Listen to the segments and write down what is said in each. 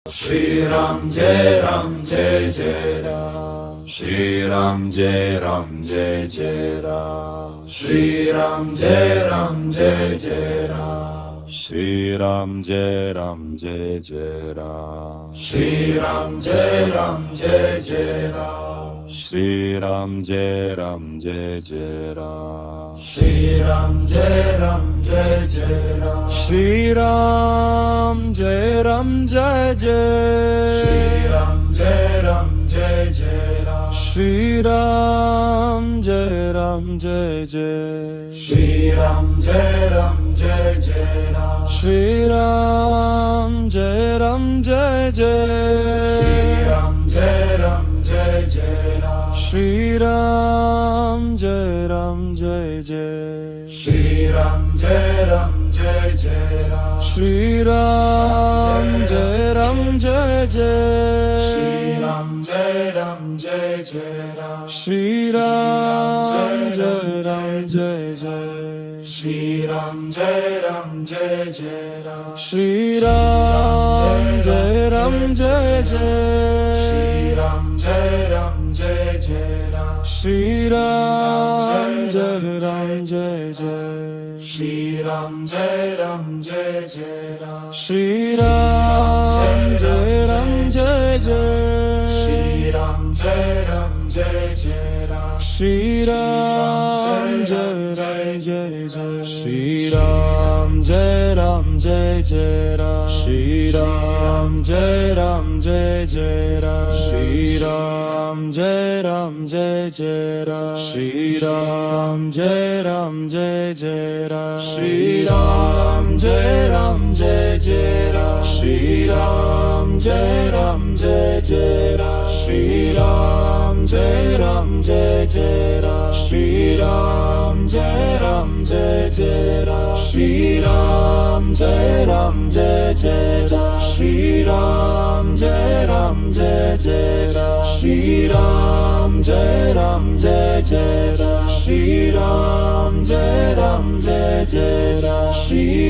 Shri Ram Jai Ram Jai Jai Ram. Shri Ram Jai Ram Jai Jai Ram. Shri Ram Jai Ram Jai Jai Ram. Shri Ram Jai Ram Jai Jai Ram. Shri Ram Jai Ram Jai Jai Ram. Shri Ram Jai Ram Jai Jai Ram. Shri Ram Jai Ram Jai Jai Ram. Shri Ram Jai Ram Jai Jai. Shri Ram Jai Ram Jai Jai Ram. Shri Ram Jai Ram Jai Jai. Shri Ram Jai Ram Jai Jai Ram. Shri Ram Jai Ram Jai Jai. Shri Ram Jai Ram Jai Jai Ram. Shri Ram Jai Ram Jai Jai. Shri Ram Jai Ram Jai Jai Ram. Shri Ram Jai Ram Jai Jai. Shri Ram Jai Ram Jai Jai Ram. Shri Ram Jai Ram Jai Jai. Shri Ram Jai Ram Jai Jai Ram. Shri Ram Jai Ram Jai Jai. Shri Ram Jai Ram Jai Jai Ram. Shri Ram Jai Ram Jai Jai. Shri Ram Jai Ram Jai Jai Ram. Shri Ram Jai Ram Jai Jai. Shri Ram Jai Ram Jai Jai Ram. Shri Ram Jai Ram Jai Jai. Shri Ram Jai Ram Jai Jai Ram. Shri Ram Jai Ram Jai Jai Ram. Shri Ram Jai Ram Jai Jai Ram. Shri Ram Jai Ram Jai Jai Ram. Shri Ram Jai Ram Jai Jai Ram. Shri Ram Jai Ram Jai Jai Ram. Shri Ram Jai Ram Jai Jai Ram. Shri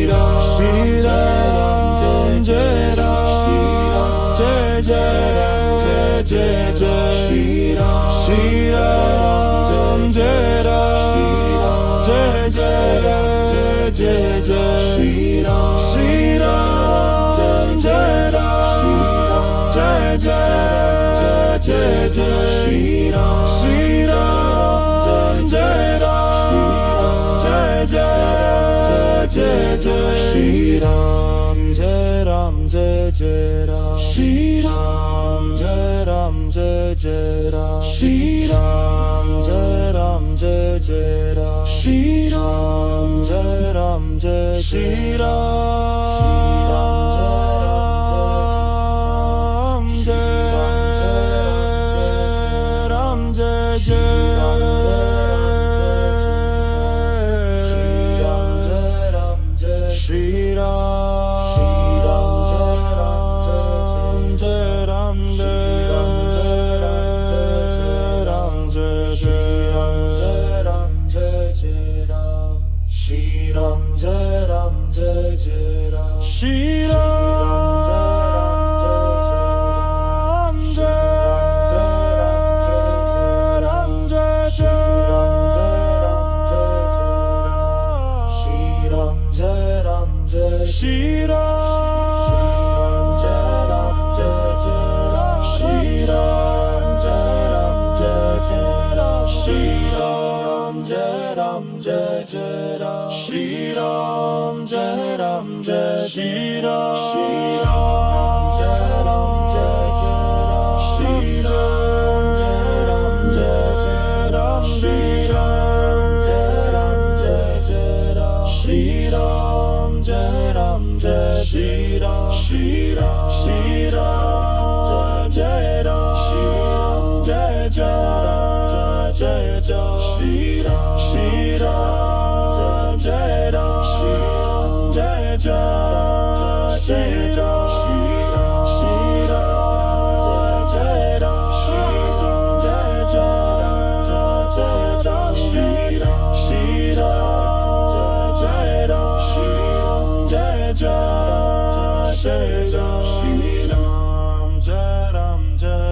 Ram Jai Ram Jai Jai Ram. Shri Ram Jai Ram Jai Jai Ram. Shri Ram Jai Ram Jai Jai Ram. Shri Ram Jai Ram Jai Jai Ram. Shri Ram Jai Ram Jai Jai Ram. Shri Ram Jai Ram Jai Ram. Jai Jai Jai Jai. Shri Ram Jai Ram Jai Jai Jai Jai. Shri Ram Jai Ram Jai Jai Jai Jai. Shri Ram Jai Ram Jai Jai Jai Jai. Shri Ram Jai Ram Jai Jai Ram. Shri Ram Jai Ram Jai Jai Ram. Shri Ram Jai Ram Jai Jai Ram. Shri Ram Jai Ram Jai. Shri Ram Jai Jai. Shri Jai Jai Shri Ram.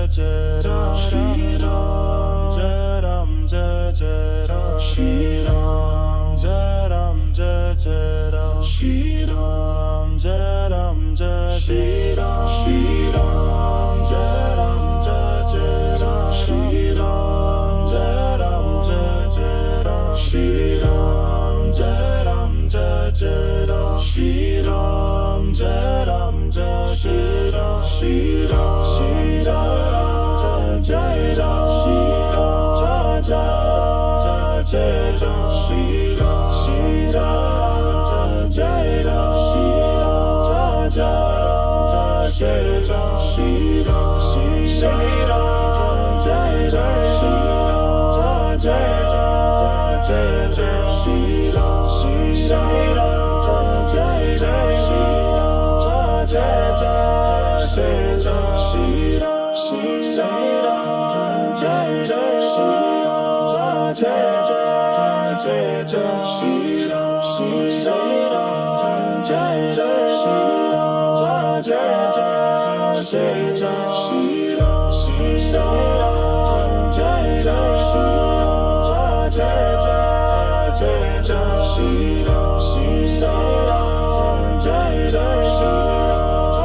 Jai Ram, Shri Ram, Jai Ram, Jai Jai Ram, Shri Ram, Jai Ram, Jai Jai Ram, Shri Ram, Jai Ram, Jai Shri Ram, Shri Ram, Jai Ram, Jai Jai Ram, Shri Ram, Jai Ram, Jai Jai Ram, Shri Ram, Jai Ram, Jai Jai Ram, Shri Ram, Jai Ram, Jai Jai Ram, Shri Ram, Shri Ram, Jai Ram, Shri Ram, Jai Jai Ram, Shri Ram, Shri Ram, Jai Ram, Shri Ram, Jai Jai Ram, Shri Ram, Shri Ram, Jai Jai, Shri Ram, Jai Jai, Shri Ram, Shri Ram, Jai Jai, Shri Ram, Jai Jai, Shri Ram, Shri Ram, Shri Ram, Jai Jai, Shri Ram, Jai Jai, Shri Ram, Shri Ram, Jai Jai, Shri Ram, Jai Jai, Shri Ram, Shri Ram, Shri Ram, Jai Jai, Shri Ram,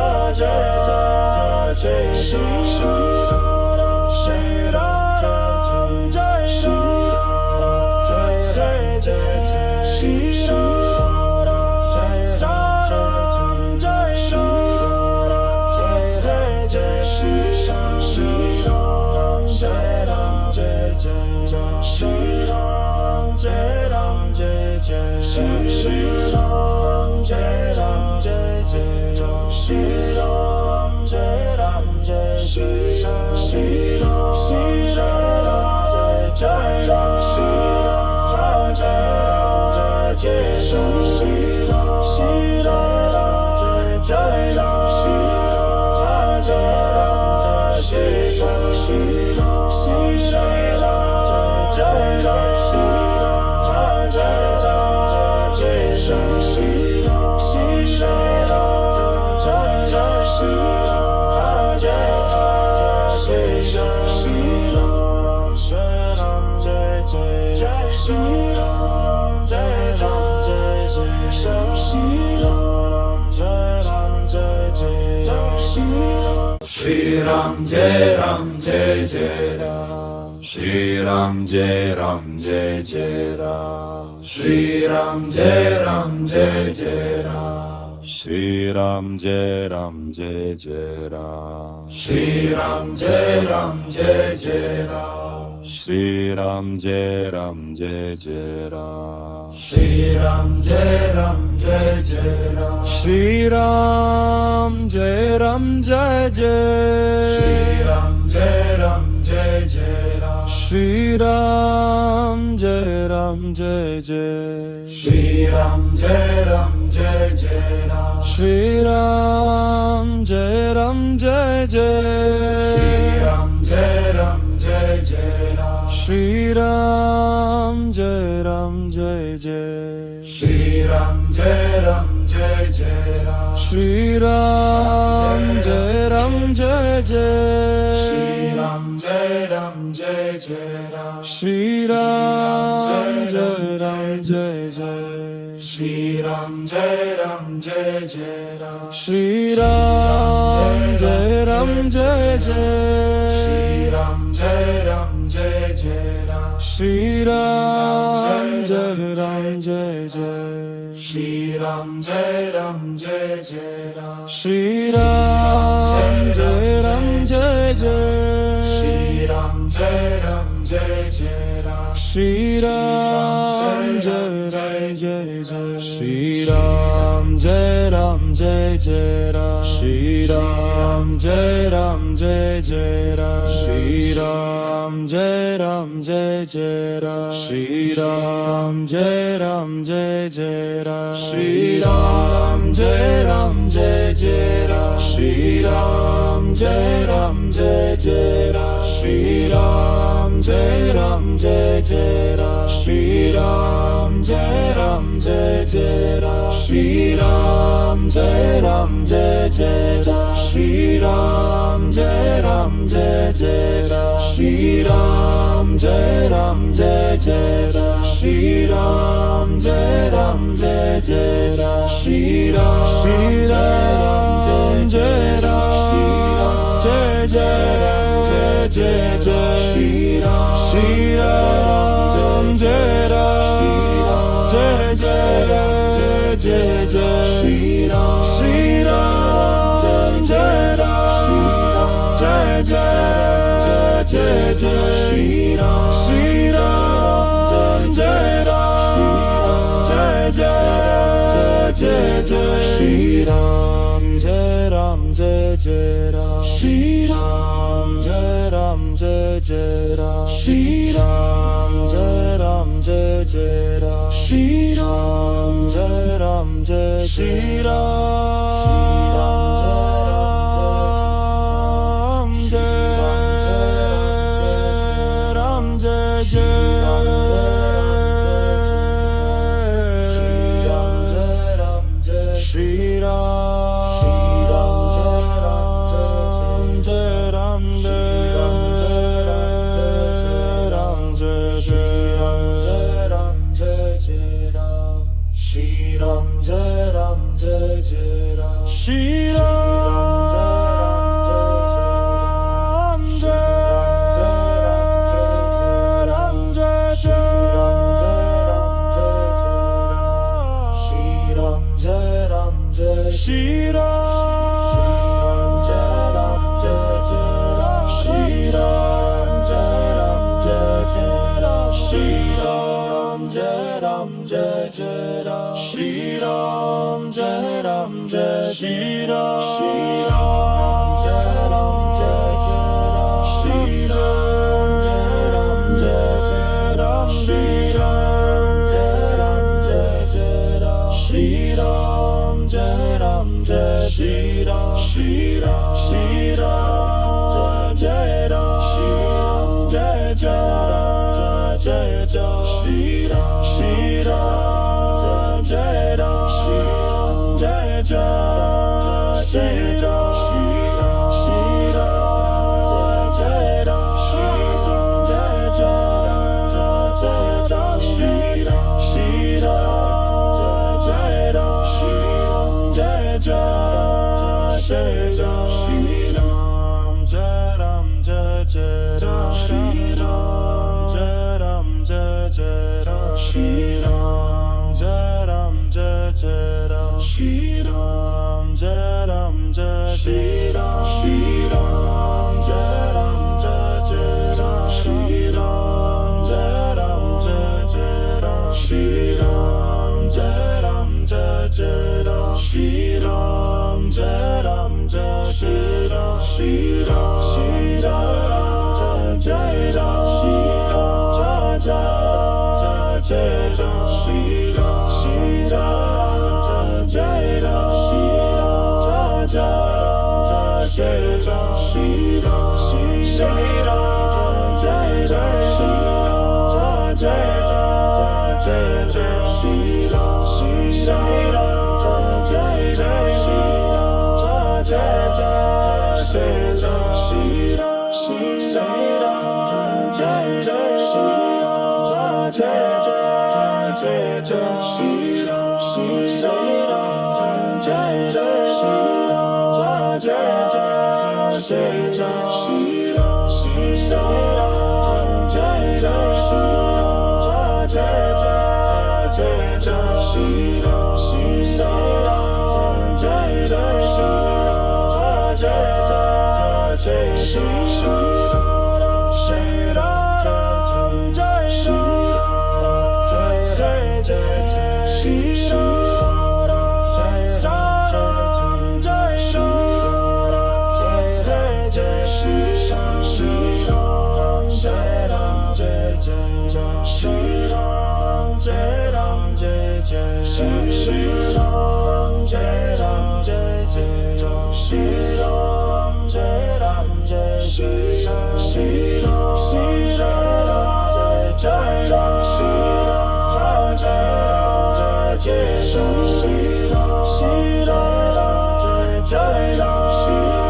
Jai Jai, Shri Ram, Shri Ram, Jai Jai, Shri Ram, Jai Jai, Shri Ram, Shri Ram, Jai Shri Ram, Jai Jai, Shri Ram, Jai Jai, Shri Ram, Jai Jai, Shri Ram, Jai Ram, Jai Jai, Shri Ram, Jai Ram, Jai Jai, Shri Ram, Jai Ram, Jai Jai, Shri Ram, Jai Ram, Jai Shri Ram, Shri Ram, Jai Jai, Shri Ram, Jai Jai, Shri Ram, Shri Ram, Jai Jai, Shri Ram, Jai Jai, Shri Ram, Shri Ram, Jai Jai, Shri Ram, Jai Jai, Shri Ram, Shri Ram, Jai Jai, Shri Ram, Jai Jai, Shri Ram, Shri Ram, Jai Jai, Shri Ram, Jai Ram, Jai Jai, Shri Ram, Jai Ram, Jai Jai, Shri Ram, Jai Ram, Jai Jai Ram, Shri Ram, Jai Ram, Jai Jai Ram, Shri Ram, Jai Ram, Jai Jai Ram, Shri Ram, Jai Ram, Jai Jai Ram, Shri Ram, Jai Ram, Jai Jai Ram, Shri Ram, Jai Ram, Jai Jai Ram, Shri Ram, Jai Ram, Jai Jai Ram, Shri Ram, Jai Ram, Jai Jai, Shri Ram, Jai Ram, Jai Jai Ram, Shri Ram, Jai Ram, Jai Jai, Shri Ram, Jai Ram, Jai Jai Ram, Shri Ram, Jai Ram, Jai Jai, Shri Ram, Jai Ram, Jai Jai Ram, Shri Ram, Jai Ram, Jai Jai, Shri Ram, Jai Ram, Jai Jai Ram, Shri Ram, Jai Ram, Jai Jai, Shri Ram, Jai Ram, Jai Jai Ram, Shri Ram, Jai Ram, Jai Jai, Shri Ram, Jai Ram, Jai Jai Ram, Shri Ram, Jai Ram, Jai Jai, Shri Ram, Jai Ram, Jai Jai Ram, Shri Ram, Jai Ram, Jai Jai, Shri Ram, Jai Ram, Jai Jai Ram, Shri Ram, Jai Ram, Jai Jai, Shri Ram, Jai Ram, Jai Jai Ram, Shri Ram, Jai Ram, Jai Jai, Shri Ram, Jai Ram, Jai Jai Ram, Shri Ram, Jai Ram, Jai Jai Ram, Shri Ram, Jai Ram, Jai Jai Ram, Shri Ram, Jai Ram, Jai Jai Ram, Shri Ram, Jai Ram, Jai Jai Ram, Shri Ram, Jai Ram, Jai Jai Ram, Shri Ram, Jai Ram, Jai Jai Ram, Shri Ram, Jai Ram, Jai Jai Ram, Shri Ram, Jai Ram, Jai Jai Ram, Shri Ram Jai Ram Jai Jai Ram Shri Ram Jai Ram Jai Jai Ram Shri Ram Jai Ram Jai Jai Ram Shri Ram Jai Ram Jai Jai Jai Jai Shri Ram Jai Ram Jai Jai Jai Jai Shri Ram Jai Ram Jai Jai Jai Jai Shri Ram Jai Ram Jai Jai Jai Jai Shri Ram Jai Ram Jai Jai Ram Shri Ram Jai Ram Jai Jai Ram Shri Ram Jai Ram Jai Jai Ram Shri Ram Jai Ram Jai Shri Ram Jai Shri Shri Ram, Jai Ram,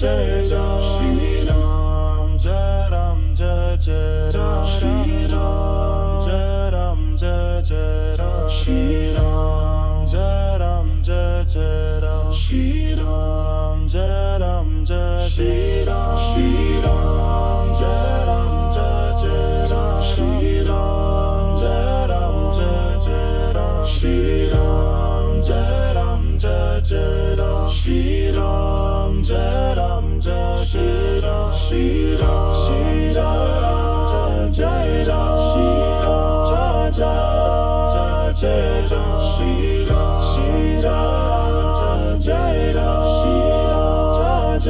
Jai Ram, Shri Ram, Jai Ram, Jai Jai Ram, Shri Ram, Jai Ram, Jai Jai Ram, Shri Ram, Jai Ram, Jai Jai Ram, Shri Ram, Jai Ram, Jai Shri Ram, Shri Ram, Jai Ram, Jai Jai Ram, Shri Ram, Jai Ram, Jai Jai Ram, Shri Ram, Jai Ram, Jai Jai Ram, Shri Ram, Jai Ram, Jai Jai Ram, Shri Ram, Shri Ram, Jai Ram, Shri Ram, Jai Jai Ram, Shri Ram, Shri Ram, Jai Ram, Shri Ram, Jai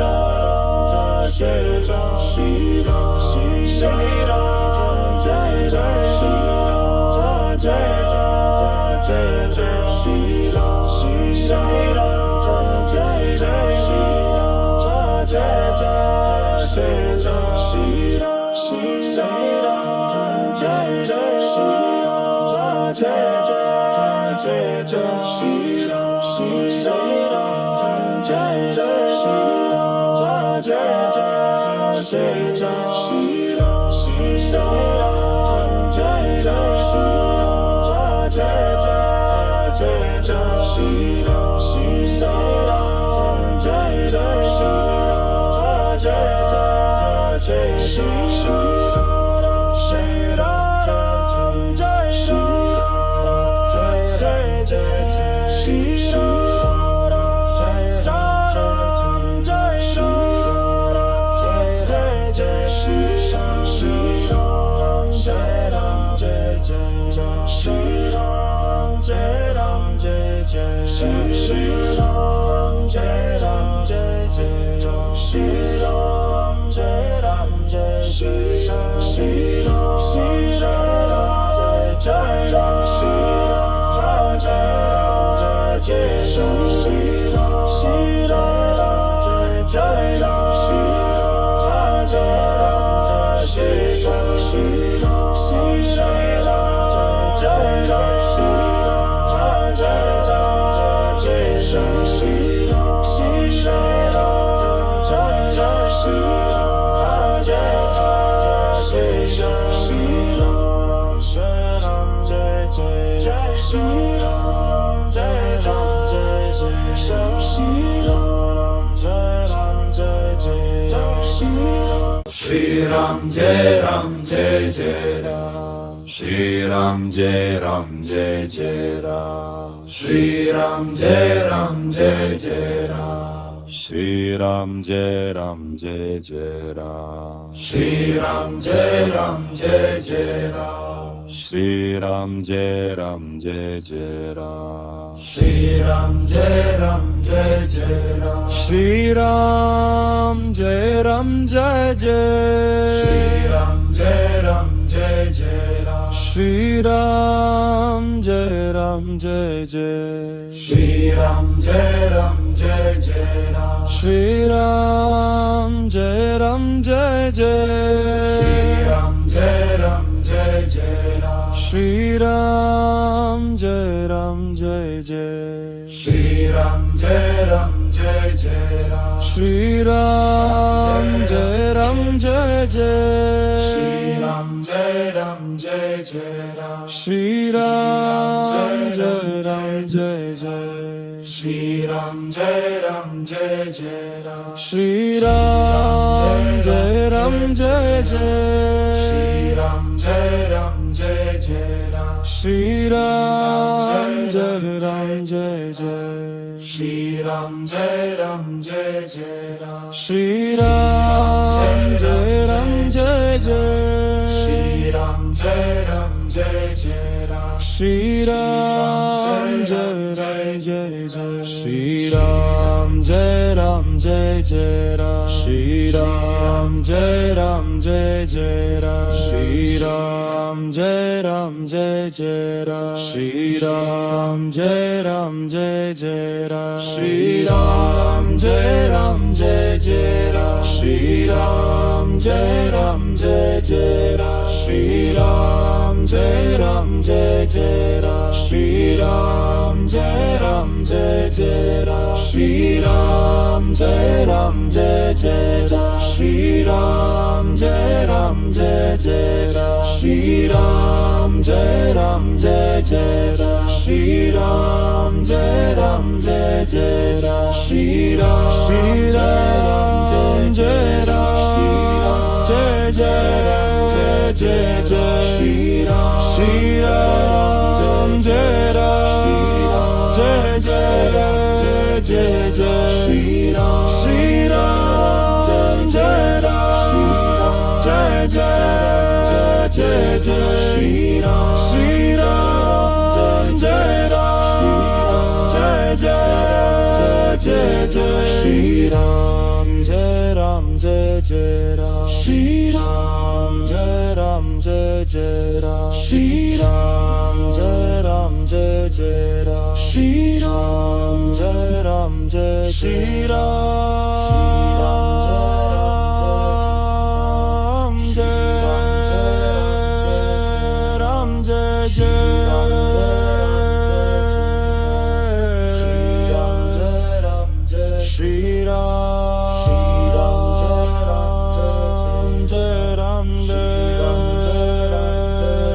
Ram, Shri Ram, Shri Ram, Jai Jai Ram, Jai Jai, Shri Ram, Shri Ram, Jai Jai, Shri Ram, Jai Jai, Shri Ram, Shri Ram, Shri Ram, Jai Jai, Shri Ram, Jai Jai, Shri Ram, Shri Ram, Jai Jai, Shri Ram, Jai Jai, Shri Ram, Shri Ram, Shri Ram, Jai Jai, Shri Ram, Jai Jai, Shri Ram, Shri Ram, Jai Jai, Shri Ram, Jai Jai, Shri Ram, Shri Ram, Jai Shri Ram, Jai Jai, Shri Ram, Jai Ram, Jai Shri Ram, Jai Jai, Shri Ram, Jai Ram, Jai Jai, Shri Ram, Jai Ram, Jai Jai, Shri Ram, Jai Ram, Jai Jai, Shri Ram, Jai Ram, Jai Shri Ram, Shri Ram, Jai Jai, Shri Ram, Jai Jai, Shri Ram, Shri Ram, Jai Jai, Shri Ram, Jai Jai, Shri Ram, Shri Ram, Shri Ram, Jai Jai, Shri Ram, Jai Jai, Shri Ram, Shri Ram, Jai Jai, Shri Ram, Jai Jai, Shri Ram, Sharam, Jai Jai, Shri Ram, Jai Ram, Jai Jai, Shri Ram, Jai Ram, Jai Jai, Shri Ram, Jai Ram, Jai Jai Ram, Shri Ram, Jai Ram, Jai Jai Ram, Shri Ram, Jai Ram, Jai Jai Ram, Shri Ram, Jai Ram, Jai Jai Ram, Shri Ram, Jai Ram, Jai Jai Ram, Shri Ram, Jai Ram, Jai Jai Ram, Shri Ram, Jai Ram, Jai Jai Ram, Shri Ram, Jai Ram, Jai Jai, Shri Ram, Jai Ram, Jai Jai Ram, Shri Ram, Jai Ram, Jai Jai, Shri Ram, Jai Ram, Jai Jai Ram, Shri Ram, Jai Ram, Jai Jai, Shri Ram, Jai Ram, Jai Jai Ram, Shri Ram, Jai Ram, Jai Jai, Shri Ram, Jai Ram, Jai Jai Ram, Shri Ram, Jai Ram, Jai Jai, Shri Ram, Jai Ram, Jai Jai Ram, Shri Ram, Jai Ram, Jai Jai, Shri Ram, Jai Ram, Jai Jai Ram, Shri Ram, Jai Ram, Jai Jai, Shri Ram, Jai Ram, Jai Jai Ram, Shri Ram, Jai Ram, Jai Jai, Shri Ram, Jai Ram, Jai Jai Ram, Shri Ram, Jai Ram, Jai Jai, Shri Ram, Jai Ram, Jai Jai Ram, Shri Ram, Jai Ram, Jai Jai, Shri Ram, Jai Ram, Jai Jai Ram, Shri Ram, Jai Ram, Jai Jai Ram, Shri Ram, Jai Ram, Jai Jai Ram, Shri Ram, Jai Ram, Jai Jai Ram, Shri Ram, Jai Ram, Jai Jai Ram, Shri Ram, Jai Ram, Jai Jai Ram, Shri Ram, Jai Ram, Jai Jai Ram, Shri Ram, Jai Ram, Jai Jai Ram, Shri Ram, Jai Ram, Jai Jai Ram, Shri Ram, Jai Ram, Jai Jai Ram, Shri Ram, Jai Ram, Jai Jai Ram, Shri Ram, Jai Ram, Jai Jai Ram, Shri Ram, Jai Ram, Jai Ram, Jai Jai, Jai Jai, Shri Ram, Shri Ram, Jai Ram, Jai Jai, Jai Jai, Shri Ram, Shri Ram, Jai Ram, Jai Jai, Jai Jai, Shri Ram, Shri Ram, Jai Ram, Jai Jai, Jai Jai, Shri Ram, Jai Ram, Jai Jai Ram, Shri Ram, Jai Ram, Jai Jai Ram, Shri Ram, Jai Ram, Jai Jai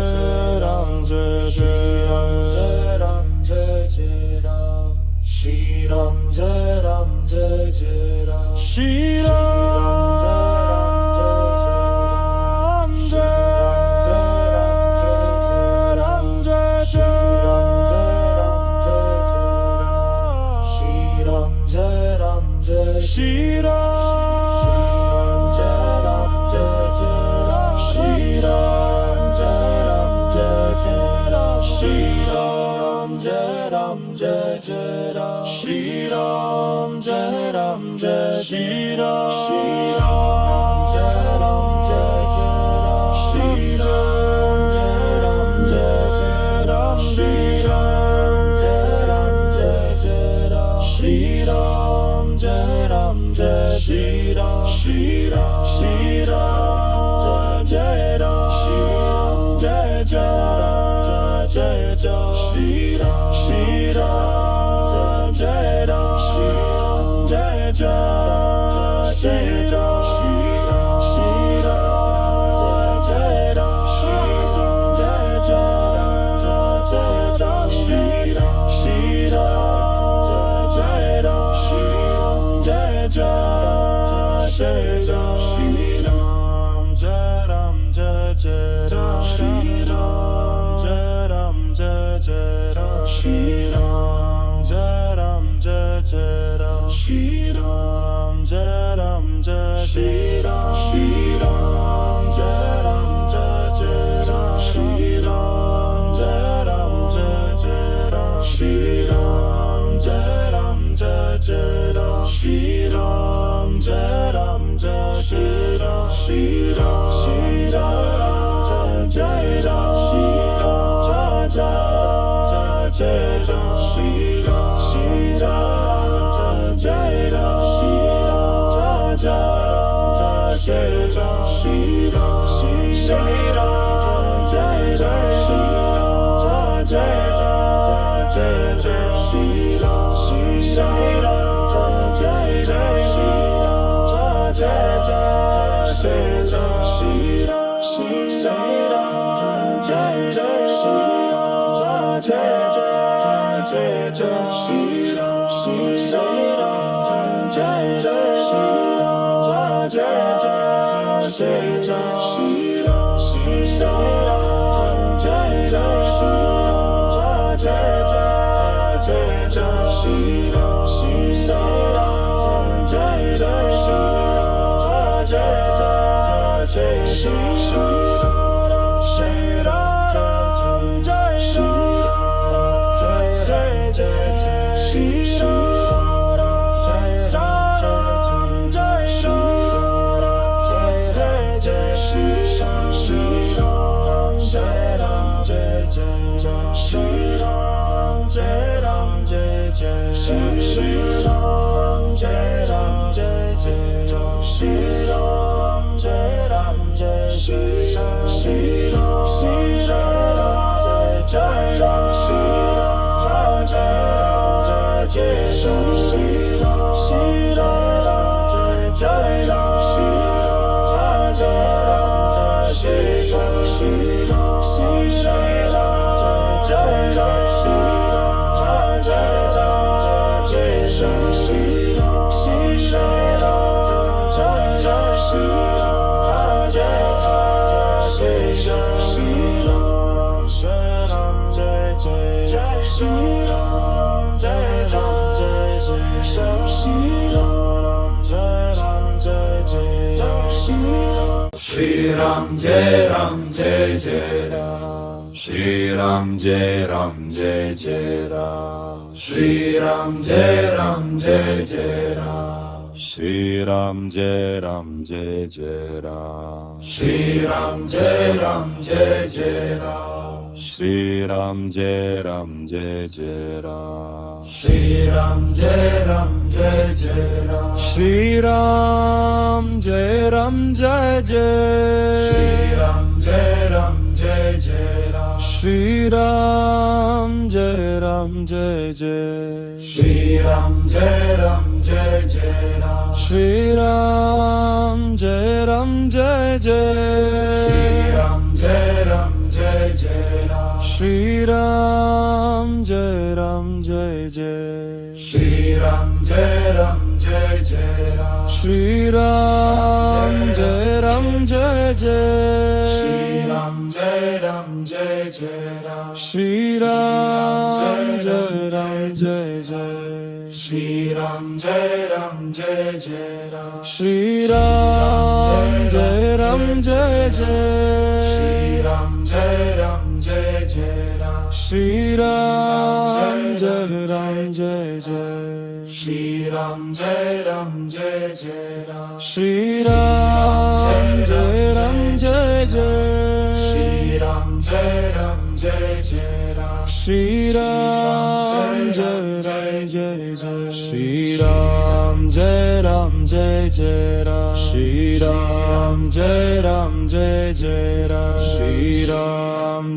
Ram, Shri Ram, Jai Ram, Jai Shri Ram, Jai Jai, Shri Ram, Jai Ram, Jai Shri Ram, Shri Ram, Shri Ram. Shri Ram Jai Ram Jai Jai Ram, Shri Ram Jai Ram Jai Jai Ram, Shri Ram Jai Ram Jai Jai Ram, Shri Ram Jai Ram Jai Jai Ram, Shri Ram Jai Ram Jai Jai Ram, Shri Ram Jai Ram Jai Jai Ram, Shri Ram Jai Ram Jai Jai Ram, Shri Ram Jai Ram Jai Jai, Shri Ram Jai Ram Jai Jai Ram, Shri Ram Jai Ram Jai Jai, Shri Ram Jai Ram Jai Jai Ram, Shri Ram Jai Ram Jai Jai, Shri Ram Jai Ram Jai Jai Ram, Shri Ram Jai Ram Jai Jai, Shri Ram Jai Ram Jai Jai Ram, Shri Ram Jai Ram Jai Jai, Shri Ram Jai Ram Jai Jai Ram, Shri Ram Jai Ram Jai Jai, Shri Ram Jai Ram Jai Jai Ram, Shri Ram Jai Ram Jai Jai, Shri Ram Jai Ram Jai Jai Ram, Shri Ram Jai Ram Jai Jai, Shri Ram Jai Ram Jai Jai Ram, Shri Ram Jai Ram Jai Jai, Shri Ram Jai Ram Jai Jai Ram, Shri Ram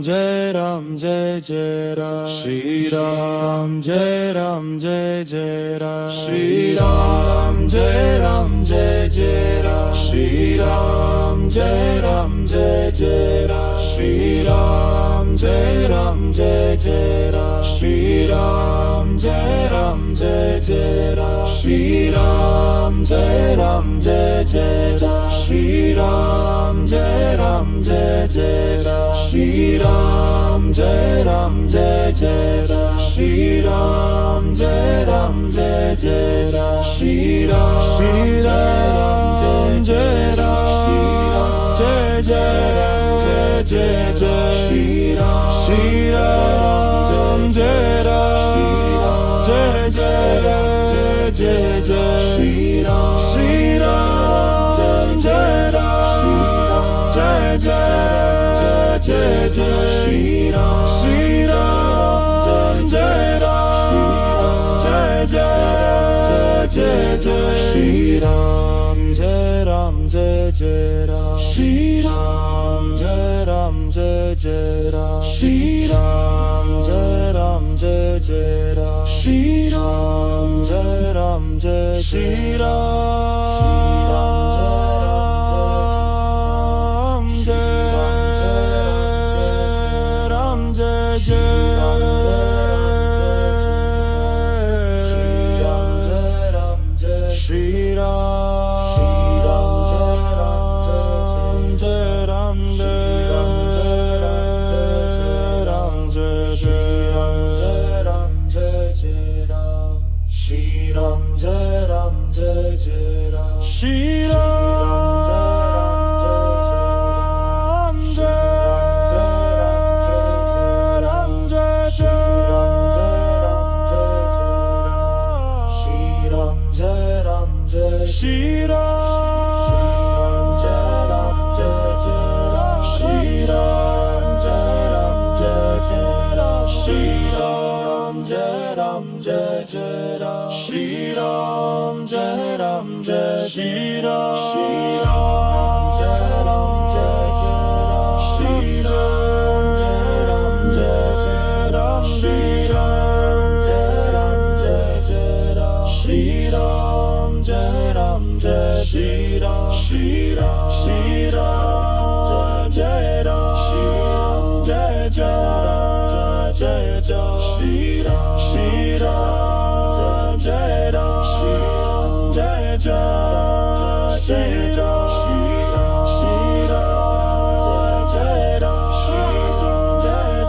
Jai Ram Jai Jai, Shri Ram Jai Ram Jai Jai Ram, Shri Ram Jai Ram Jai Jai Ram, Shri Ram Jai Ram Jai Jai Ram, Shri Ram Jai Ram Jai Jai Ram, Shri Ram Jai Ram Jai Jai Ram, Shri Ram Jai Ram Jai Jai Ram, Shri Ram Jai Ram Jai Jai Ram, Shri Ram Jai Ram Jai Jai Ram, Shri Ram Jai Ram Jai Jai Ram, Shri Ram Jai Ram Jai Jai Ram, Shri Ram Jai Ram Jai Jai Ram, Shri Ram Jai Ram Jai Jai Ram, Shri Ram Jai Ram Jai Ram, Jai Jai Jai Jai, Shri Ram Jai Ram Jai Jai Jai Jai, Shri Ram Jai Ram Jai Jai Jai Jai, Shri Ram Jai Ram Jai Jai Jai Jai, Shri Ram Jai Ram Jai Jai Ram, Shri Ram Jai Ram Jai Jai Ram, Shri Ram Jai Ram Jai Jai Ram, Shri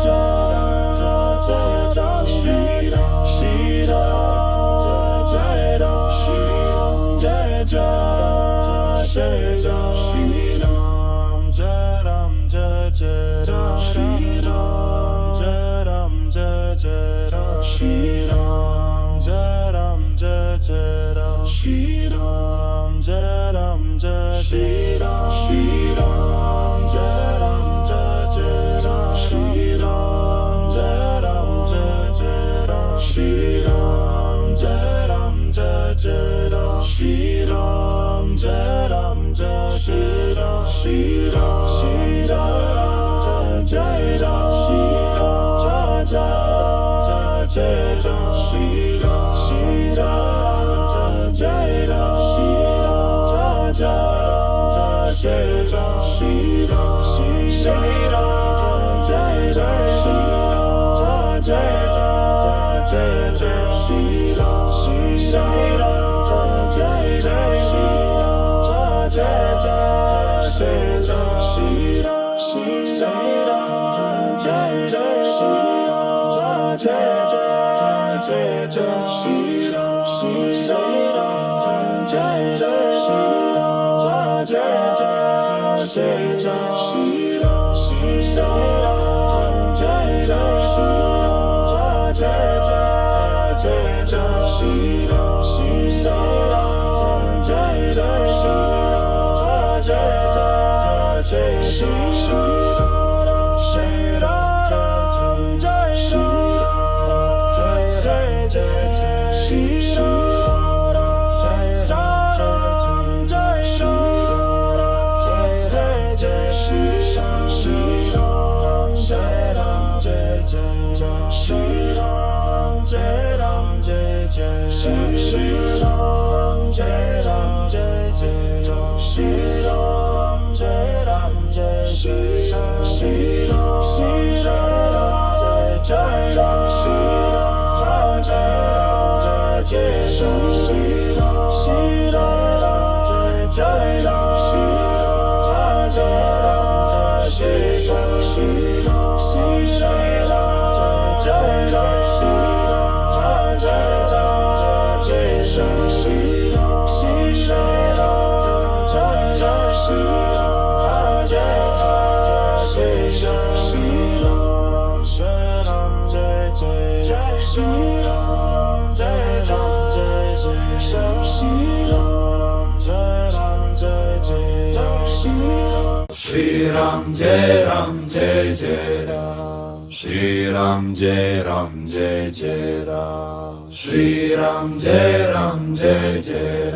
Ram Jai Ram Jai, Shri Ram Jai Ram, Shri Ram, Jai Ram, Jai Jai Ram, Shri Ram, Jai Ram, Jai Jai Ram, Shri Ram, Jai Ram, Jai Jai Ram, Shri Ram, Jai Ram, Jai Shri Ram, Shri Ram, Jai Ram, Jai Jai Ram, Shri Ram, Jai Ram, Jai Jai Ram, Shri Ram, Jai Ram, Jai Jai Ram, Shri Ram, Jai Ram, Jai Jai Ram, Shri Ram, Shri Ram, Jai Jai Ram, Shri Ram, Jai Jai Ram, Shri Ram, Shri Ram, Jai Ram, Shri Ram, Jai Jai Ram, Shri Ram, Shri Ram, Jai Jai Ram, Jai Jai Ram, Shri Ram, Shri Ram, Jai Jai Ram, Jai Jai Ram, Shri Ram, Shri Ram, Jai Jai Ram, Jai Jai Ram, Shri Ram, Shri Ram, Jai Jai Ram, Jai Jai Ram, Shri Ram, Shri Ram, Jai Jai Ram, Jai Jai Ram, Shri Ram, Shri Ram, Jai Jai Ram, Jai Jai Shri Ram, Shri Ram, Jai Shri Ram, Jai Jai Shri Ram, Jai Ram, Jai Shri Ram, Jai Jai Shri Ram, Jai Ram, Jai Jai Shri Ram, Jai Ram, Jai Jai Shri Ram, Jai Ram, Jai Jai Shri Ram, Jai Ram, Jai Shri Ram, Shri Ram, Shri Ram, Jai Jai Shri Ram, Jai Ram, Jai Jai Shri Ram, Shri Ram, Jai Jai Shri Ram, Jai Ram, Shri Ram, Shri Ram, Shri Ram, Jai Jai Shri Ram, Jai Jai Shri Ram, Shri Ram, Jai Jai Shri Ram, Jai Jai Shri Ram, Shri Ram, Jai Jai Shri Ram, Jai Ram, Jai Jai Shri Ram, Jai Ram, Jai Jai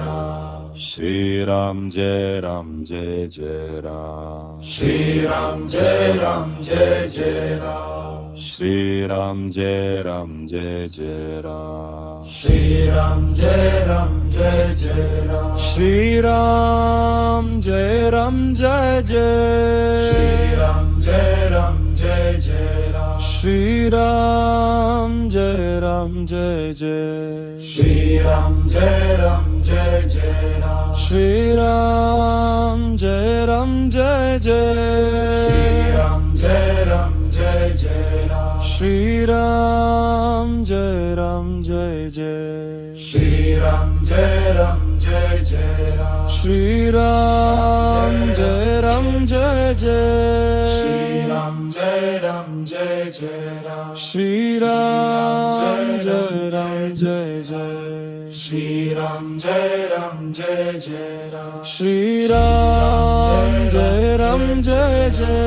Shri Ram, Shri Ram, Jai Ram, Jai Jai Ram, Shri Ram, Jai Ram, Jai Jai Ram, Shri Ram, Jai Ram, Jai Jai Ram, Shri Ram, Jai Ram, Jai Jai Ram, Shri Ram, Jai Ram, Jai Jai Ram, Shri Ram, Jai Ram, Jai Jai Ram, Shri Ram, Jai Ram, Jai Jai Ram, Shri Ram, Jai Ram, Jai Jai, Shri Ram, Jai Ram, Jai Jai Ram, Shri Ram, Jai Ram, Jai Jai, Shri Ram, Jai Ram, Jai Jai Ram, Shri Ram, Jai Ram, Jai Jai, Shri Ram, Jai Ram, Jai Jai Ram, Shri Ram, Jai Ram, Jai Jai, Shri Ram, Jai Ram, Jai Jai Ram, Shri Ram, Jai Ram, Jai Jai, Shri Ram, Jai Ram, Jai Jai Ram, Shri Ram, Jai Ram, Jai Jai,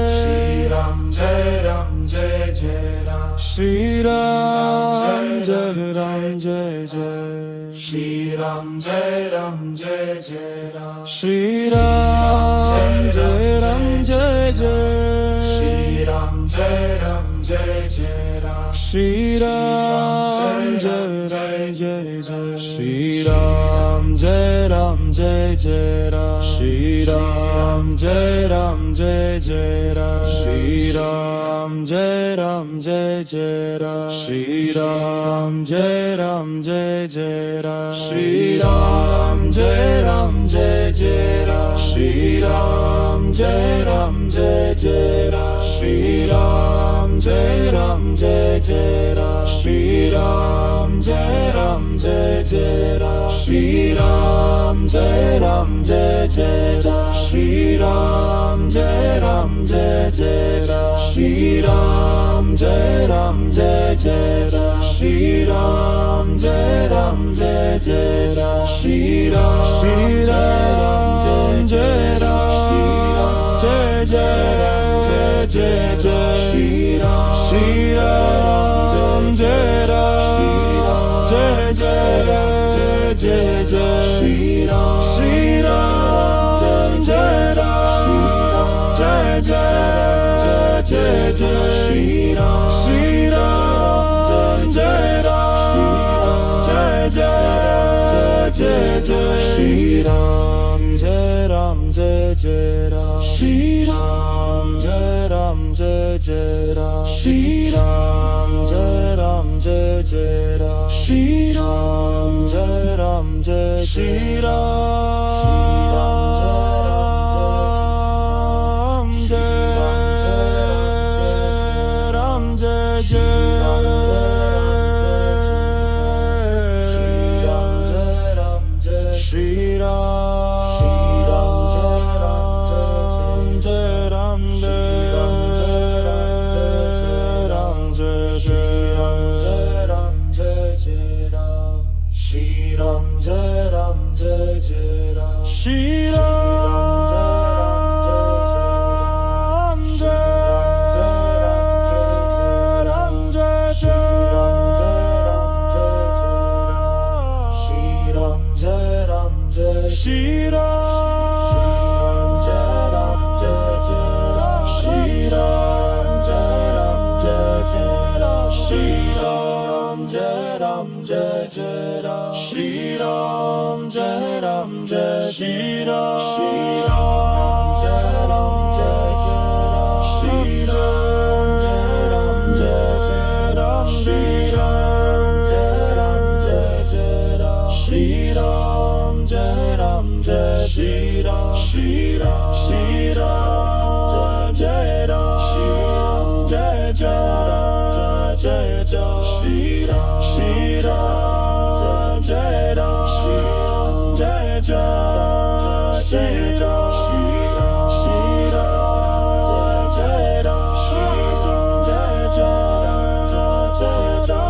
Shri Ram, Jai Ram, Jai Jai Ram, Shri Ram, Jai Ram, Jai Jai, Shri Ram, Jai Ram, Jai Jai Ram, Shri Ram, Jai Ram, Jai Jai, Shri Ram, Jai Ram, Jai Jai Ram, Shri Ram, Jai Ram, Jai Jai, Shri Ram, Jai Ram, Jai Jai Ram, Shri Ram, Jai Ram, Jai Jai, Shri Ram, Jai Ram, Jai Jai Ram, Shri Ram, Jai Ram, Jai Jai Ram, Shri Ram, Jai Ram, Jai Jai Ram, Shri Ram, Jai Ram, Jai Jai Ram, Shri Ram, Jai Ram, Jai Jai Ram, Shri Ram, Jai Ram, Jai Jai Ram, Shri Ram, Jai Ram, Jai Jai Ram, Shri Ram, Jai Ram, Jai Jai Ram, Shri Ram, Jai Ram, Jai Jai Ram, Shri Ram Jai Ram Jai Jai Ram, Shri Ram Jai Ram Jai Jai Ram, Shri Ram Jai Ram Jai Jai Ram, Shri Ram Jai Ram Jai Ram, Jai Jai Jai Jai, Shri Ram Jai Ram Jai Jai Jai Jai, Shri Ram Jai Ram Jai Jai Jai Jai, Shri Ram Jai Ram Jai Jai Jai Jai, Shri Ram Jai Ram Jai Jai Ram, Shri Ram Jai Ram Jai Jai Ram, Shri Ram Jai Ram Jai Jai Ram, Shri Ram Jai Ram Jai Shri Ram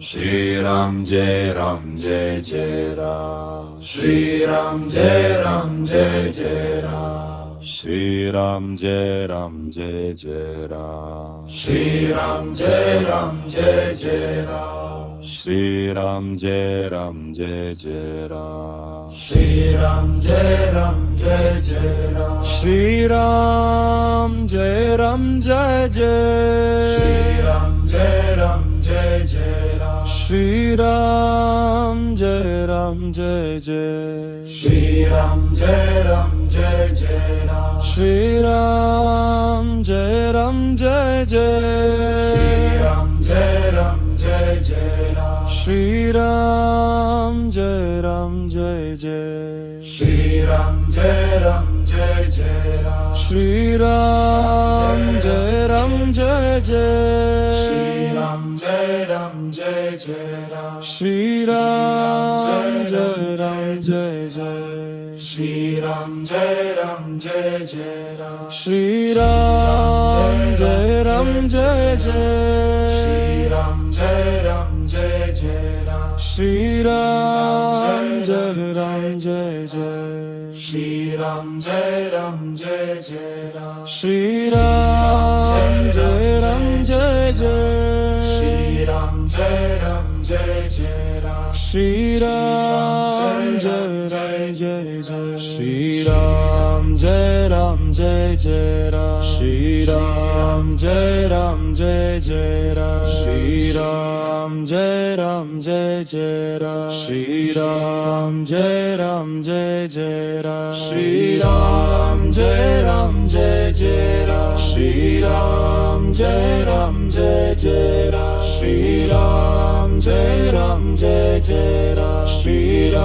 Shri Ram Jai Ram Jai Jai Ram, Shri Ram Jai Ram Jai Jai Ram, Shri Ram Jai Ram Jai Jai Ram, Shri Ram Jai Ram Jai Jai Ram, Shri Ram Jai Ram Jai Jai Ram, Shri Ram Jai Ram Jai Jai Ram, Shri Ram Jai Ram Jai Jai Ram, Shri Ram Jai Ram Jai Jai, Shri Ram Jai Ram Jai Jai Ram, Shri Ram Jai Ram Jai Jai, Shri Ram Jai Ram Jai Jai Ram, Shri Ram Jai Ram Jai Jai, Shri Ram Jai Ram Jai Jai Ram, Shri Ram Jai Ram Jai Jai, Shri Ram Jai Ram Jai Jai Ram, Shri Ram Jai Ram Jai Jai, Shri Ram Jai Ram Jai Jai Ram, Shri Ram Jai Ram Jai Jai, Shri Ram Jai Ram Jai Jai Ram, Shri Ram Jai Ram Jai Jai, Shri Ram Jai Ram Jai Jai Ram, Shri Ram Jai Ram Jai Jai, Shri Ram Jai Ram Jai Jai Ram, Shri Ram Jai Ram Jai Jai, Shri Ram Jai Ram Jai Jai Ram, Shri Ram Jai Ram Jai Jai, Shri Ram Jai Ram Jai Jai Ram, Shri Ram Jai Ram Jai Jai Ram, Shri Ram Jai Ram Jai Jai Ram, Shri Ram Jai Ram Jai Jai Ram, Shri Ram Jai Ram Jai Jai Ram, Shri Ram Jai Ram Jai Jai Ram, Shri Ram Jai Ram Jai Jai Ram, Shri Ram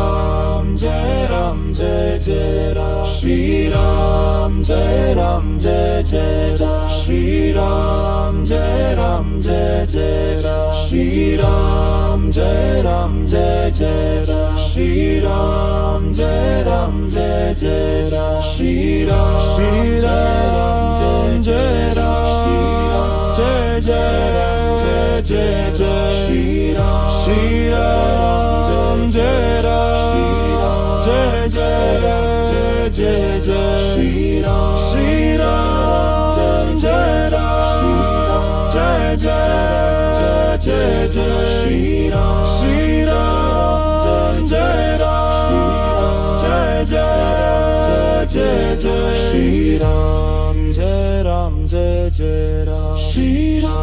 Jai Ram Jai Jai Ram, Shri Ram Jai Ram Jai Jai Ram, Shri Ram Jai Ram Jai Jai Ram, Shri Ram Jai Ram Jai Jai Ram, Shri Ram Jai Ram Jai Jai Ram, Shri Ram Jai Ram Jai Jai Jai Jai, Shri Ram Jai Ram Jai Jai Jai Jai, Shri Ram Jai Ram Jai Jai Jai Jai, Shri Ram Jai Ram Jai Jai Jai Jai, Shri Ram Jai Ram Jai Jai Ram, Shri Ram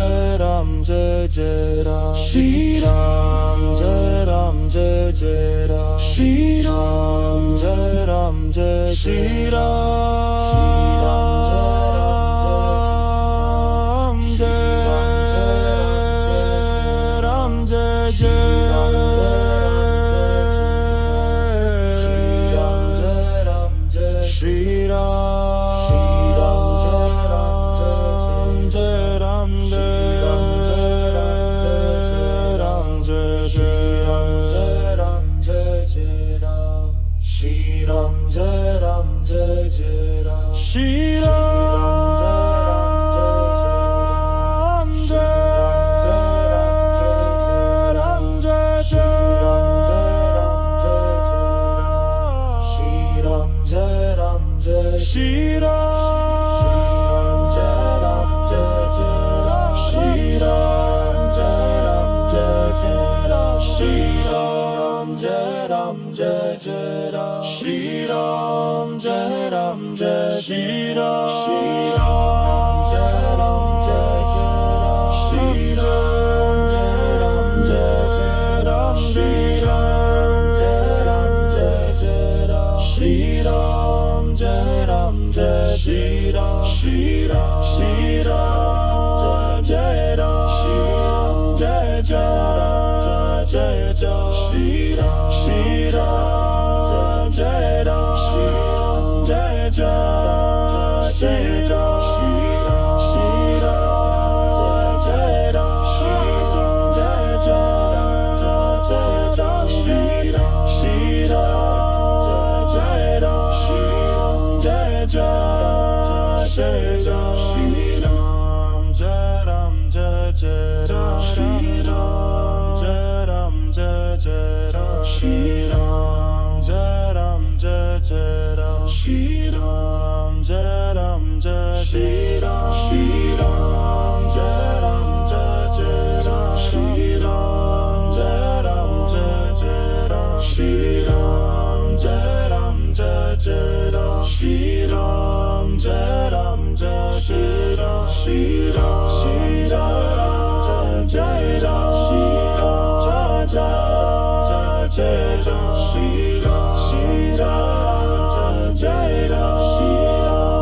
Jai Ram Jai Jai Ram, Shri Ram Jai Ram Jai Jai Ram, Shri Ram Jai Ram Jai, Shri Ram Jai Jai, Shri Ram Jai Shri Ram Jai Ram Jai Jai Ram, Shri Ram Jai Ram Jai Jai Ram, Shri Ram Jai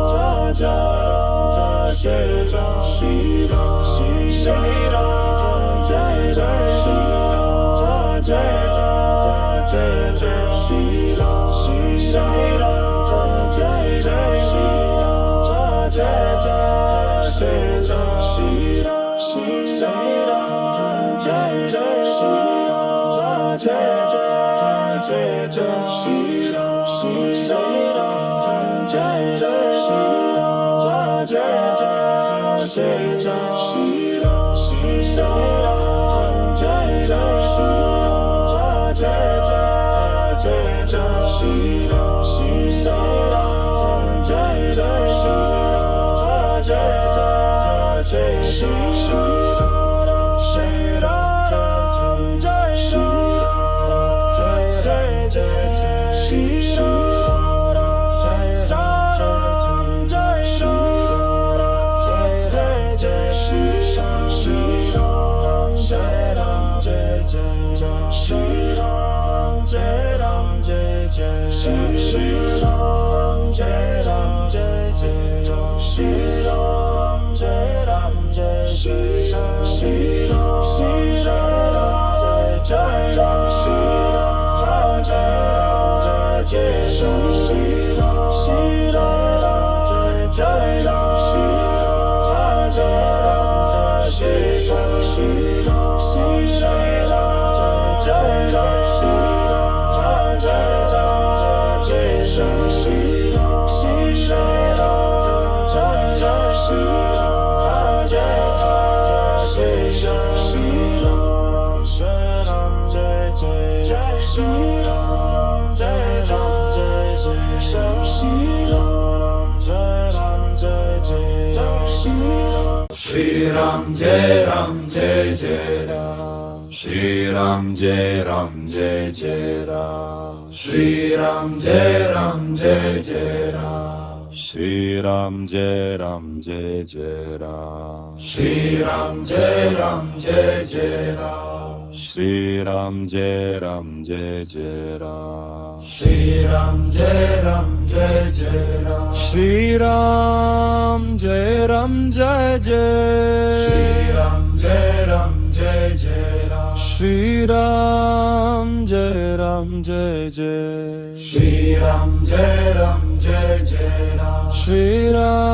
Ram Jai Jai Ram, Shri Ram Jai Ram Jai Jai Ram, Shri Ram Jai Ram Jai Jai Ram, Shri Ram Jai Ram Jai Jai Ram, Shri Ram Jai Ram Jai Jai Ram, Shri Ram Jai Ram Jai Jai, Shri Ram Jai Ram Jai Jai Ram, Shri Ram Jai Ram Jai Jai, Shri Ram Jai Ram Jai Jai Ram, Shri Ram Jai Ram Jai Jai, Shri Ram Jai Ram Jai Jai Ram, Shri Ram Jai Ram Jai Jai, Shri Ram Jai Ram Jai Jai Ram, Shri Ram Jai Ram Jai Jai, Shri Ram Jai Ram Jai Jai Ram, Shri Ram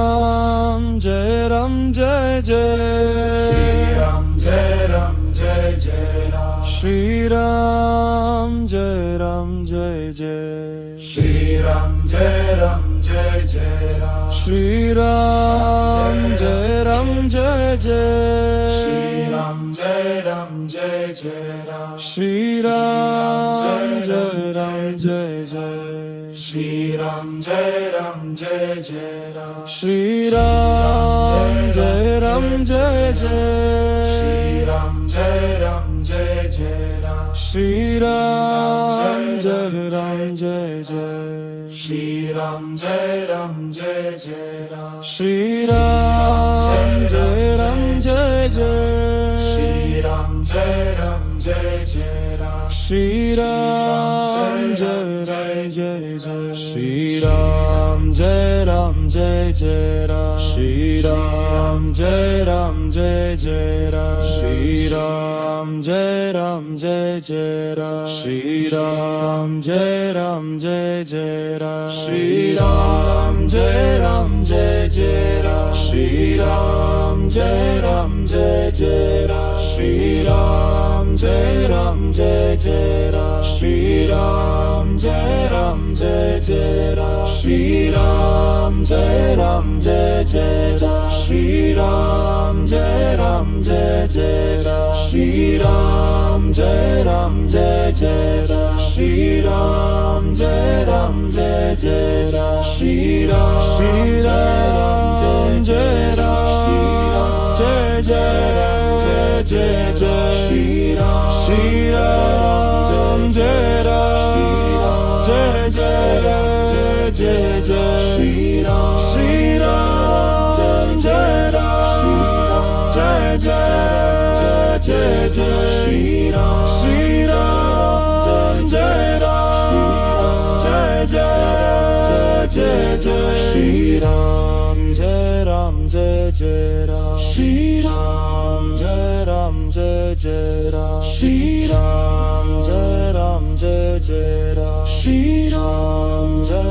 Jai Ram Jai Jai, Shri Ram Jai Ram Jai Jai Ram, Shri Ram Jai Ram Jai Jai, Shri Ram Jai Ram Jai Jai Ram, Shri Ram Jai Ram Jai Jai, Shri Ram Jai Ram Jai Jai Ram, Shri Ram Jai Ram Jai Jai, Shri Ram Jai Ram Jai Jai Ram, Shri Ram Jai Ram Jai Jai, Shri Ram Jai Ram Jai Jai Ram, Shri Ram Jai Ram Jai Jai Ram, Shri Ram Jai Ram Jai Jai Ram, Shri Ram Jai Ram Jai Jai Ram, Shri Ram Jai Ram Jai Jai Shri Ram Jai Ram Jai Jai Ram, Shri Ram Jai Ram Jai Jai Ram, Shri Ram Jai Ram Jai Jai Ram, Shri Ram Jai Ram Jai Jai Ram, Shri Ram Jai Ram Jai Jai Ram, Shri Ram Jai Ram Jai Jai Ram, Shri Ram Jai Ram Jai Jai Ram, Shri Ram Jai Ram Jai Jai Jai Jai, Shri Ram Jai Ram Jai Jai Jai Jai, Shri Ram Jai Ram Jai Jai Jai Jai, Shri Ram Jai Ram Jai Jai Jai Jai, Shri Ram Jai Ram Jai Jai Ram, Shri Ram Jai Ram Jai Jai Ram, Shri Ram Jai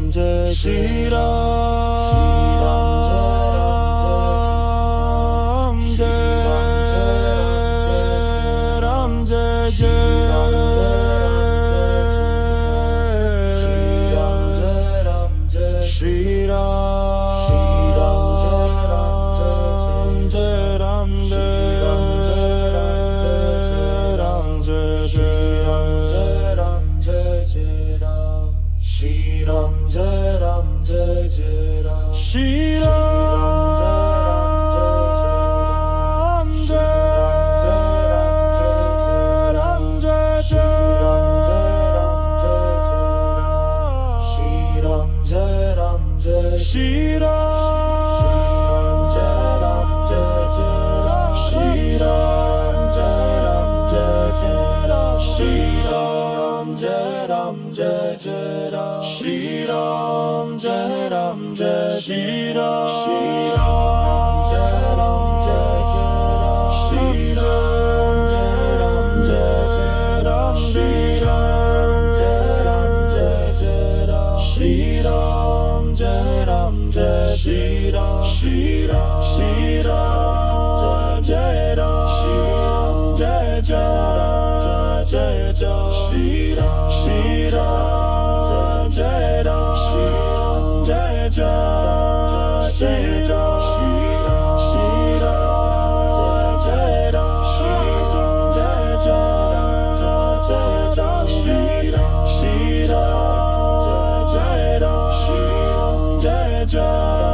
Ram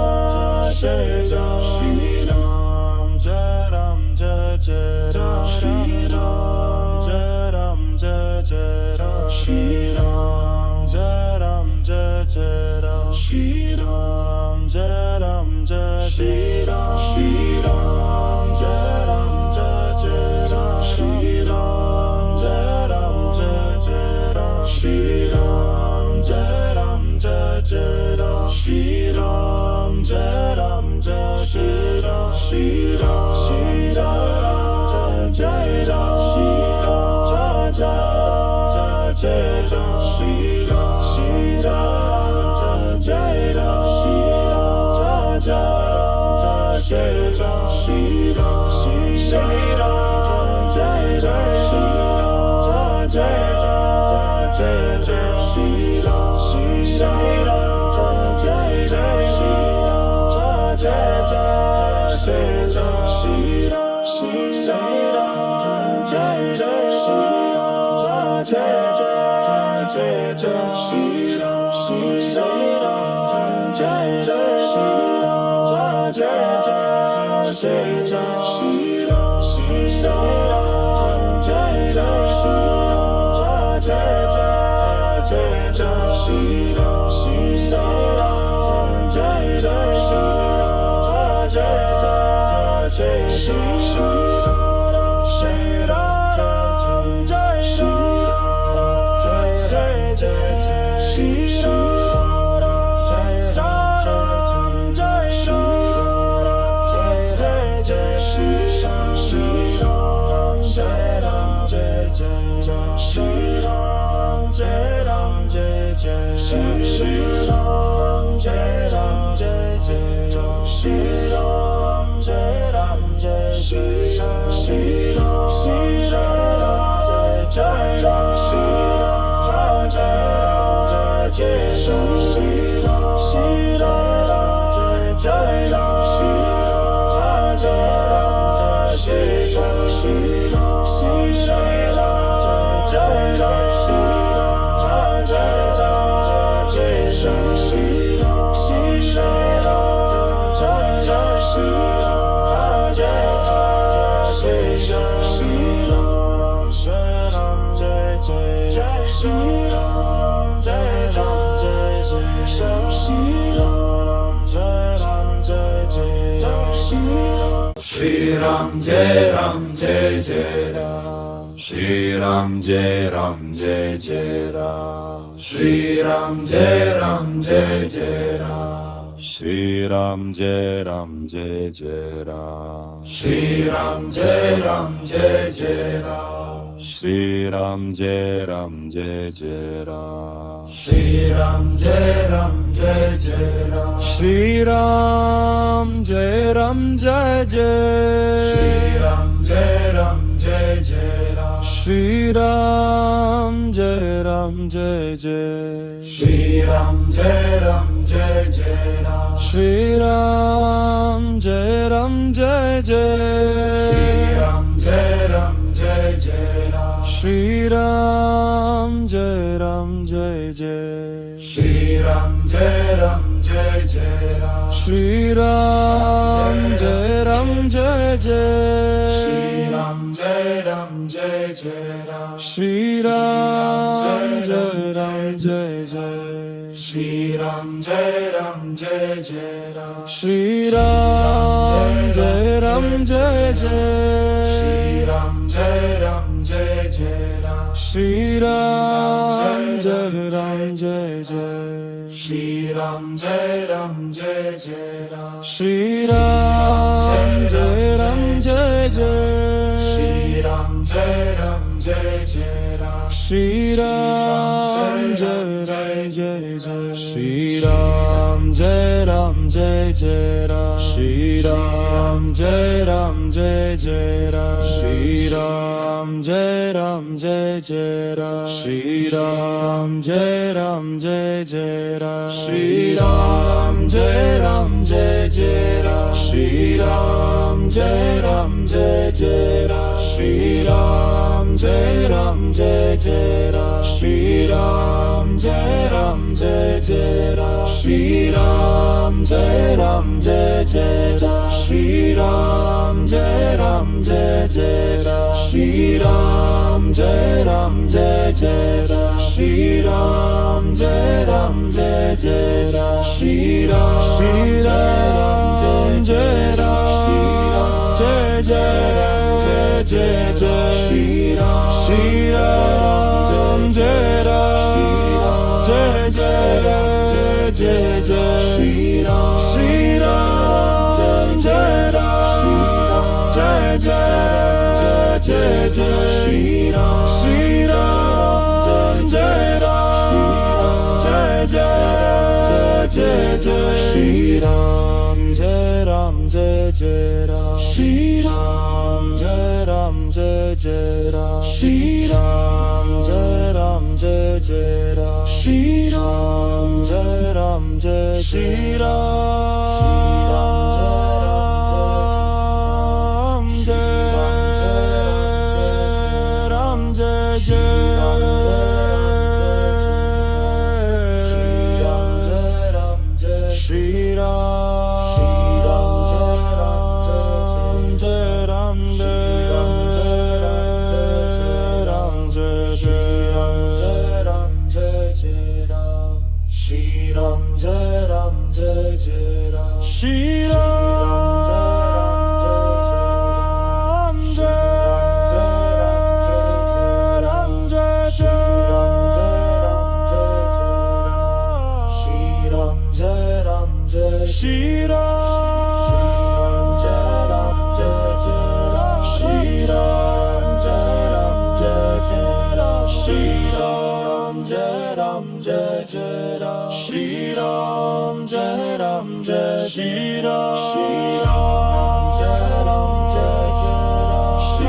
Jai Jai Ram, Shri Ram Jai Ram Jai, Shri Ram Jai Jai, Shri Jai Shri Ram Jai Ram Jai Jai Ram, Shri Ram Jai Ram Jai Jai Ram, Shri Ram Jai Ram Jai Jai Ram, Shri Ram Jai Ram Jai Jai Ram, Shri Ram Jai Ram Jai Jai Ram, Shri Ram Jai Ram Jai Jai Ram, Shri Ram Jai Ram Jai Jai Ram, Shri Ram Jai Ram Jai Jai, Shri Ram Jai Ram Jai Jai Ram, Shri Ram Jai Ram Jai Jai, Shri Ram Jai Ram Jai Jai Ram, Shri Ram Jai Ram Jai Jai, Shri Ram Jai Ram Jai Jai Ram, Shri Ram Jai Ram Jai Jai, Shri Ram Jai Ram Jai Jai Ram, Shri Ram Jai Ram Jai Jai, Shri Ram Jai Ram Jai Jai Ram, Shri Ram Jai Ram Jai Jai, Shri Ram Jai Ram Jai Jai Ram, Shri Ram Jai Ram Jai Jai, Shri Ram Jai Ram Jai Jai Ram, Shri Ram Jai Ram Jai Jai, Shri Ram Jai Ram Jai Jai Ram, Shri Ram Jai Ram Jai Jai, Shri Ram Jai Ram Jai Jai Ram, Shri Ram Jai Ram Jai Jai, Shri Ram Jai Ram Jai Jai Ram, Shri Ram Jai Ram Jai Jai Ram, Shri Ram Jai Ram Jai Jai Ram, Shri Ram Jai Ram Jai Jai Ram, Shri Ram Jai Ram Jai Jai Ram, Shri Ram Jai Ram Jai Jai Ram, Shri Ram Jai Ram Jai Jai Ram, Shri Ram Jai Ram Jai Jai Ram, Shri Ram Jai Ram Jai Jai Ram, Shri Ram Jai Ram Jai Jai Ram, Shri Ram Jai Ram Jai Jai Ram, Shri Ram Jai Ram Jai Jai Ram, Shri Ram Jai Ram Jai Ram, Jai Jai Jai Jai, Shri Ram Jai Ram Jai Jai Jai Jai, Shri Ram Jai Ram Jai Jai Jai Jai, Shri Ram Jai Ram Jai Jai Jai Jai, Shri Ram Jai Ram Jai Jai Ram, Shri Ram Jai Ram Jai Jai Ram, Shri Ram Jai Ram Jai Jai Ram, Shri Ram Jai Ram Jai, Shri Ram Jai Jai, Shri Shri Ram Jai Ram Jai Jai Ram, Shri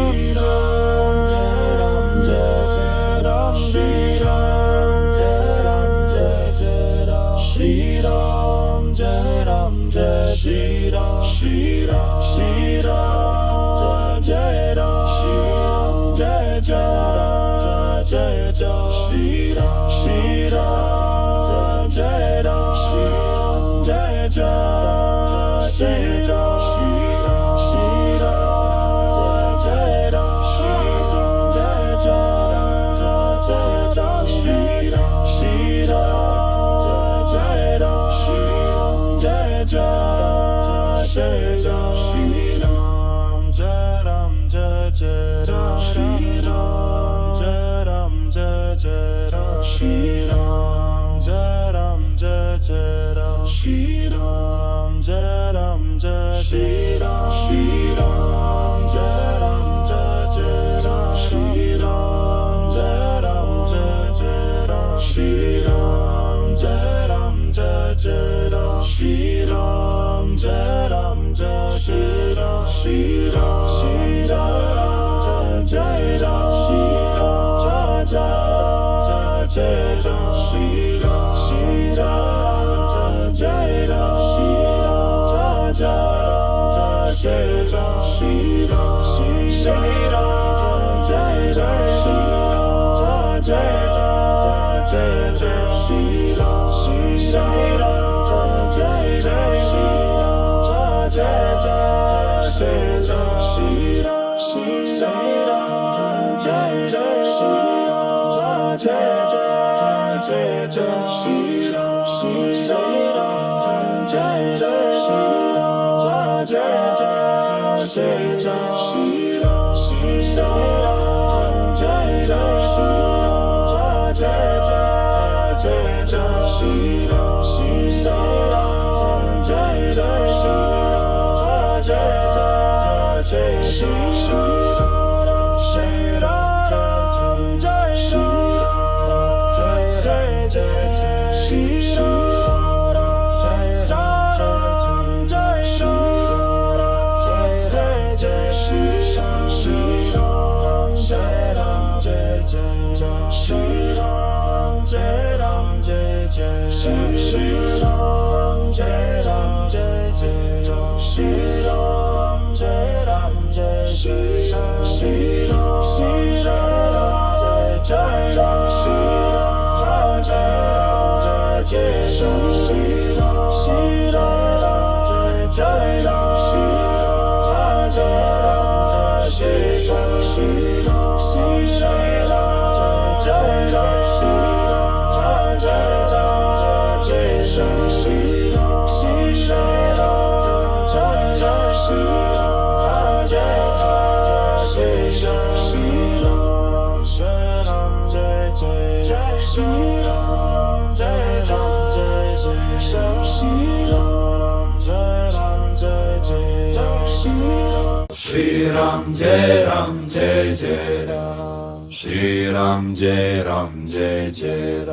Shri Ram, Shri Ram, Shri Ram, Jai Ram, Jai Jai, Jai Jai, Shri Ram, Shri Ram, Jai Ram, Jai Jai, Jai Jai, Shri Ram, Shri Ram, Jai Ram, Jai Jai, Jai Jai, Shri Ram, Shri Ram, Jai Ram, Jai Jai, Jai Jai, Shri Ram, Jai Ram, Jai Jai, Shri Ram, Jai Ram, Jai Jai, Shri Ram, Jai Ram, Jai Jai, Shri Ram, Jai Ram, Jai Shri Ram, Shri Ram, Jai Ram, Jai Jai, Shri Ram, Jai Ram, Jai Jai, Shri Ram, Jai Ram, Jai Jai, Shri Ram, Jai Ram, Jai Jai, Shri Ram, Shri Ram, Jai Jai, Shri Ram, Jai Jai, Shri Ram, Shri Ram, Jai Jai, Shri Ram, Jai Jai, Shri Ram, Shri Ram, Jai Jai, Shri Ram, Jai Jai, Shri Ram, Shri Ram, Jai Jai, Shri Ram, Jai Jai, Shri Ram, Shri Ram, Jai Jai, Shri Ram, Jai Jai, Shri Ram, Shri Ram, Jai Jai, Shri Ram, Jai Jai, Shri Ram, Shri Ram, Jai Jai, Shri Ram, Jai Jai, Shri Ram, Shri Ram, Jai Jai, Shri Ram, Jai Jai, Shri Ram, Shri Ram, Jai Shri Ram, Jai Jai, Shri Ram, Jai Ram, Jai Shri Ram, Jai Jai, Shri Ram, Jai Ram, Jai Jai, Shri Ram, Jai Ram, Jai Jai, Shri Ram, Jai Ram, Jai Jai, Shri Ram, Jai Ram, Jai Jai, Shri Ram, Shri Ram, Jai Jai, Shri Ram, Jai Jai, Shri Ram, Shri Ram, Jai Jai, Shri Ram, Jai Jai, Shri Ram, Shri Ram, Jai Jai, Shri Ram, Jai Jai, Shri Ram, Shri Ram, Jai Jai, Shri Ram, Jai Jai, Shri Ram, Sharam, Jai Jai, Shri Ram, Jai Ram, Jai Jai, Shri Ram, Jai Ram, Jai Jai,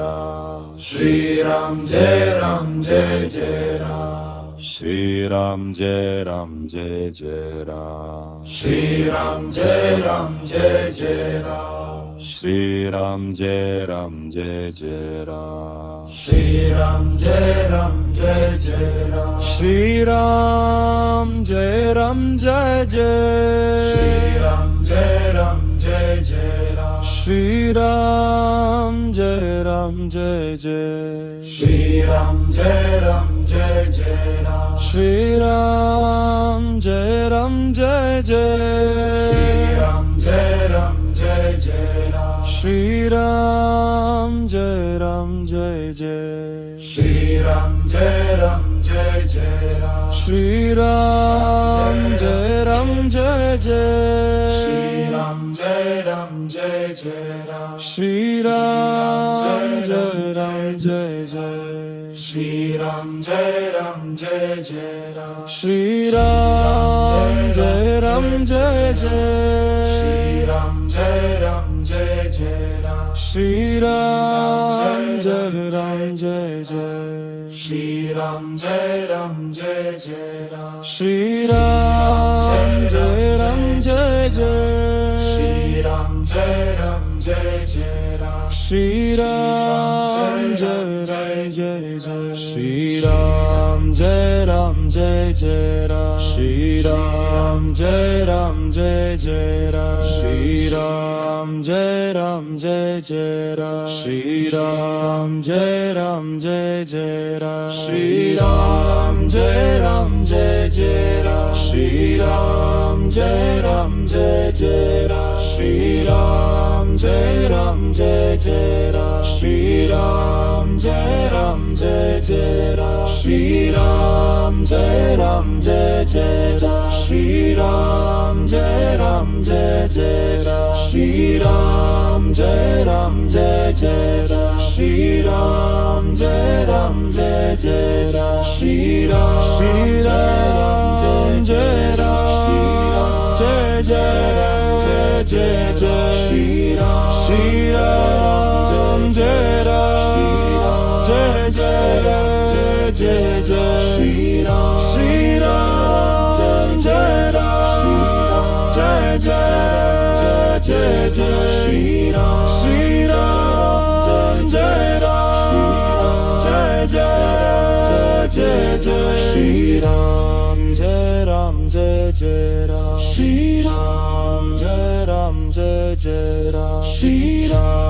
Shri Ram, Jai Ram, Jai Jai Ram, Shri Ram, Jai Ram, Jai Jai Ram, Shri Ram, Jai Ram, Jai Jai Ram, Shri Ram, Jai Ram, Jai Jai Ram, Shri Ram, Jai Ram, Jai Jai Ram, Shri Ram, Jai Ram, Jai Jai Ram, Shri Ram, Jai Ram, Jai Jai Ram, Shri Ram, Jai Ram, Jai Jai, Shri Ram, Jai Ram, Jai Jai Ram, Shri Ram, Jai Ram, Jai Jai, Shri Ram, Jai Ram, Jai Jai Ram, Shri Ram, Jai Ram, Jai Jai, Shri Ram, Jai Ram, Jai Jai Ram, Shri Ram, Jai Ram, Jai Jai, Shri Ram, Jai Ram, Jai Jai Ram, Shri Ram, Jai Ram, Jai Jai, Shri Ram, Jai Ram, Jai Jai Ram, Shri Ram, Jai Ram, Jai Jai, Shri Ram, Jai Ram, Jai Jai Ram, Shri Ram, Jai Ram, Jai Jai, Shri Ram, Jai Ram, Jai Jai Ram, Shri Ram, Jai Ram, Jai Jai, Shri Ram, Jai Ram, Jai Jai Ram, Shri Ram, Jai Ram, Jai Jai, Shri Ram, Jai Ram, Jai Jai Ram, Shri Ram, Jai Ram, Jai Jai, Shri Ram, Jai Ram, Jai Jai Ram, Shri Ram Jai Ram Jai Jai Ram, Shri Ram Jai Ram Jai Jai Ram, Shri Ram Jai Ram Jai Jai Ram, Shri Ram Jai Ram Jai Jai Ram, Shri Ram Jai Ram Jai Jai Ram, Shri Ram Jai Ram Jai Jai Ram, Shri Ram Jai Ram Jai Jai Ram, Shri Ram Jai Ram Jai Jai Ram, Shri Ram Jai Ram Jai Jai Ram, Shri Ram Jai Ram Jai Jai Ram, Shri Ram Jai Ram Jai Jai Ram, Shri Ram Jai Ram Jai Ram, Jai Jai Jai Jai, Shri Ram Jai Ram Jai Jai Jai Jai, Shri Ram Jai Ram Jai Jai Jai Jai, Shri Ram Jai Ram Jai Jai Jai Jai, Shri Ram Jai Ram Jai Jai Ram, Shri Ram Jai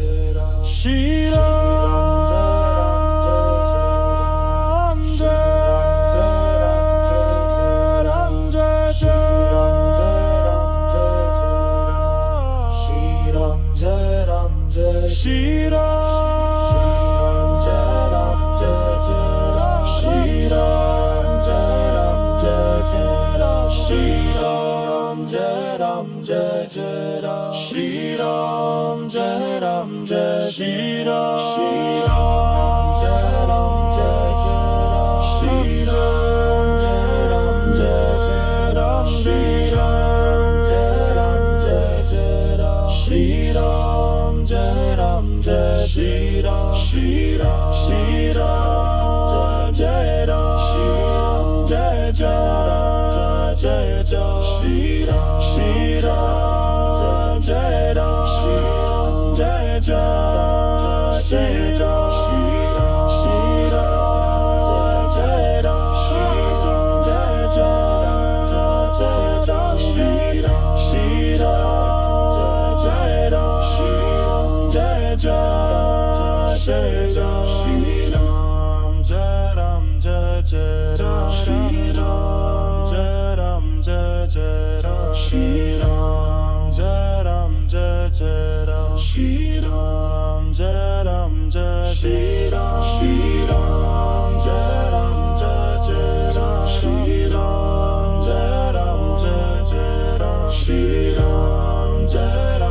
Ram Jai Jai Ram, Shri Ram Jai Ram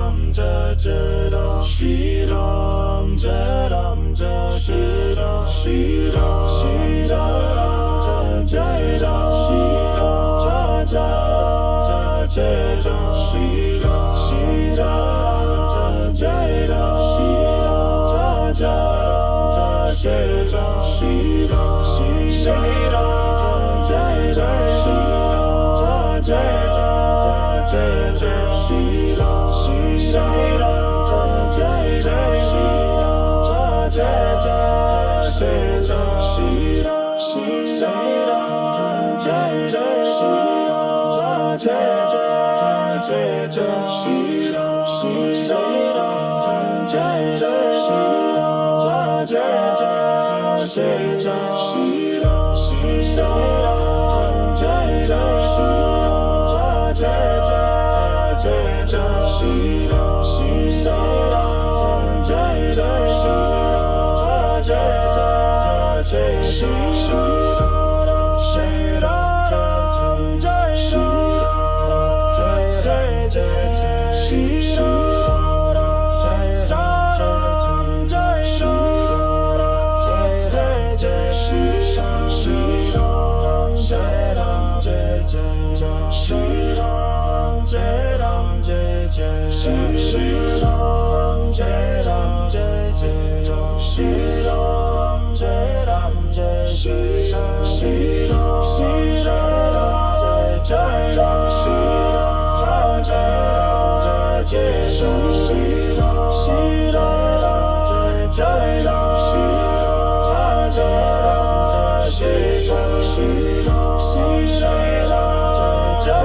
Jai Jai Ram, Shri Ram Jai Ram Jai, Shri Ram Jai Ram Jai Jai, Shri Shri Ram Jai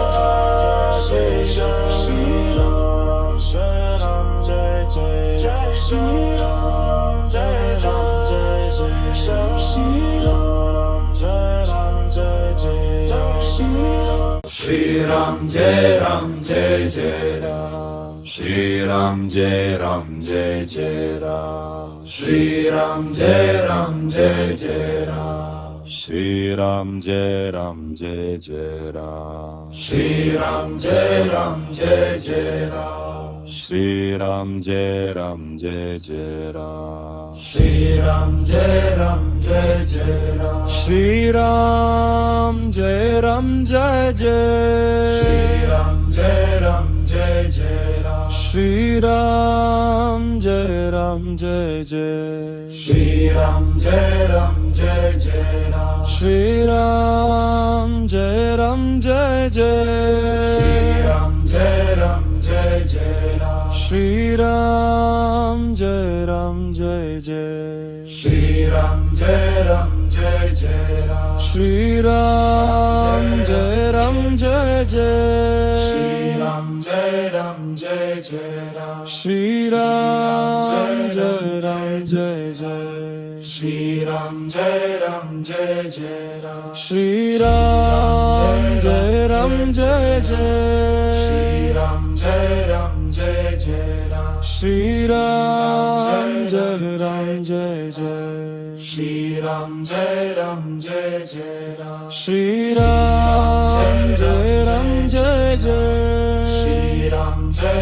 Ram Jai Jai Ram, Shri Ram Jai Ram Jai Jai Ram, Shri Ram Jai Ram Jai Jai Ram, Shri Ram Jai Ram Jai Jai Ram, Shri Ram Jai Ram Jai Jai Ram, Shri Ram Jai Ram Jai Jai Ram, Shri Ram Jai Ram Jai Jai Ram, Shri Ram Jai Ram Jai Jai, Shri Ram Jai Ram Jai Jai Ram, Shri Ram Jai Ram Jai Jai, Shri Ram Jai Ram Jai Jai Ram, Shri Ram Jai Ram Jai Jai, Shri Ram Jai Ram Jai Jai Ram, Shri Ram Jai Ram Jai Jai, Shri Ram Jai Ram Jai Jai Ram, Shri Ram Jai Ram Jai Jai, Shri Ram Jai Ram Jai Jai Ram, Shri Ram Jai Ram Jai Jai, Shri Ram Jai Ram Jai Jai Ram, Shri Ram Jai Ram Jai Jai, Shri Ram Jai Ram Jai Jai Ram, Shri Ram Jai Ram Jai Jai, Shri Ram Jai Ram Jai Jai Ram, Shri Ram Jai Ram Jai Jai, Shri Ram Jai Ram Jai Jai Ram, Shri Ram Jai Ram Jai Jai, Shri Ram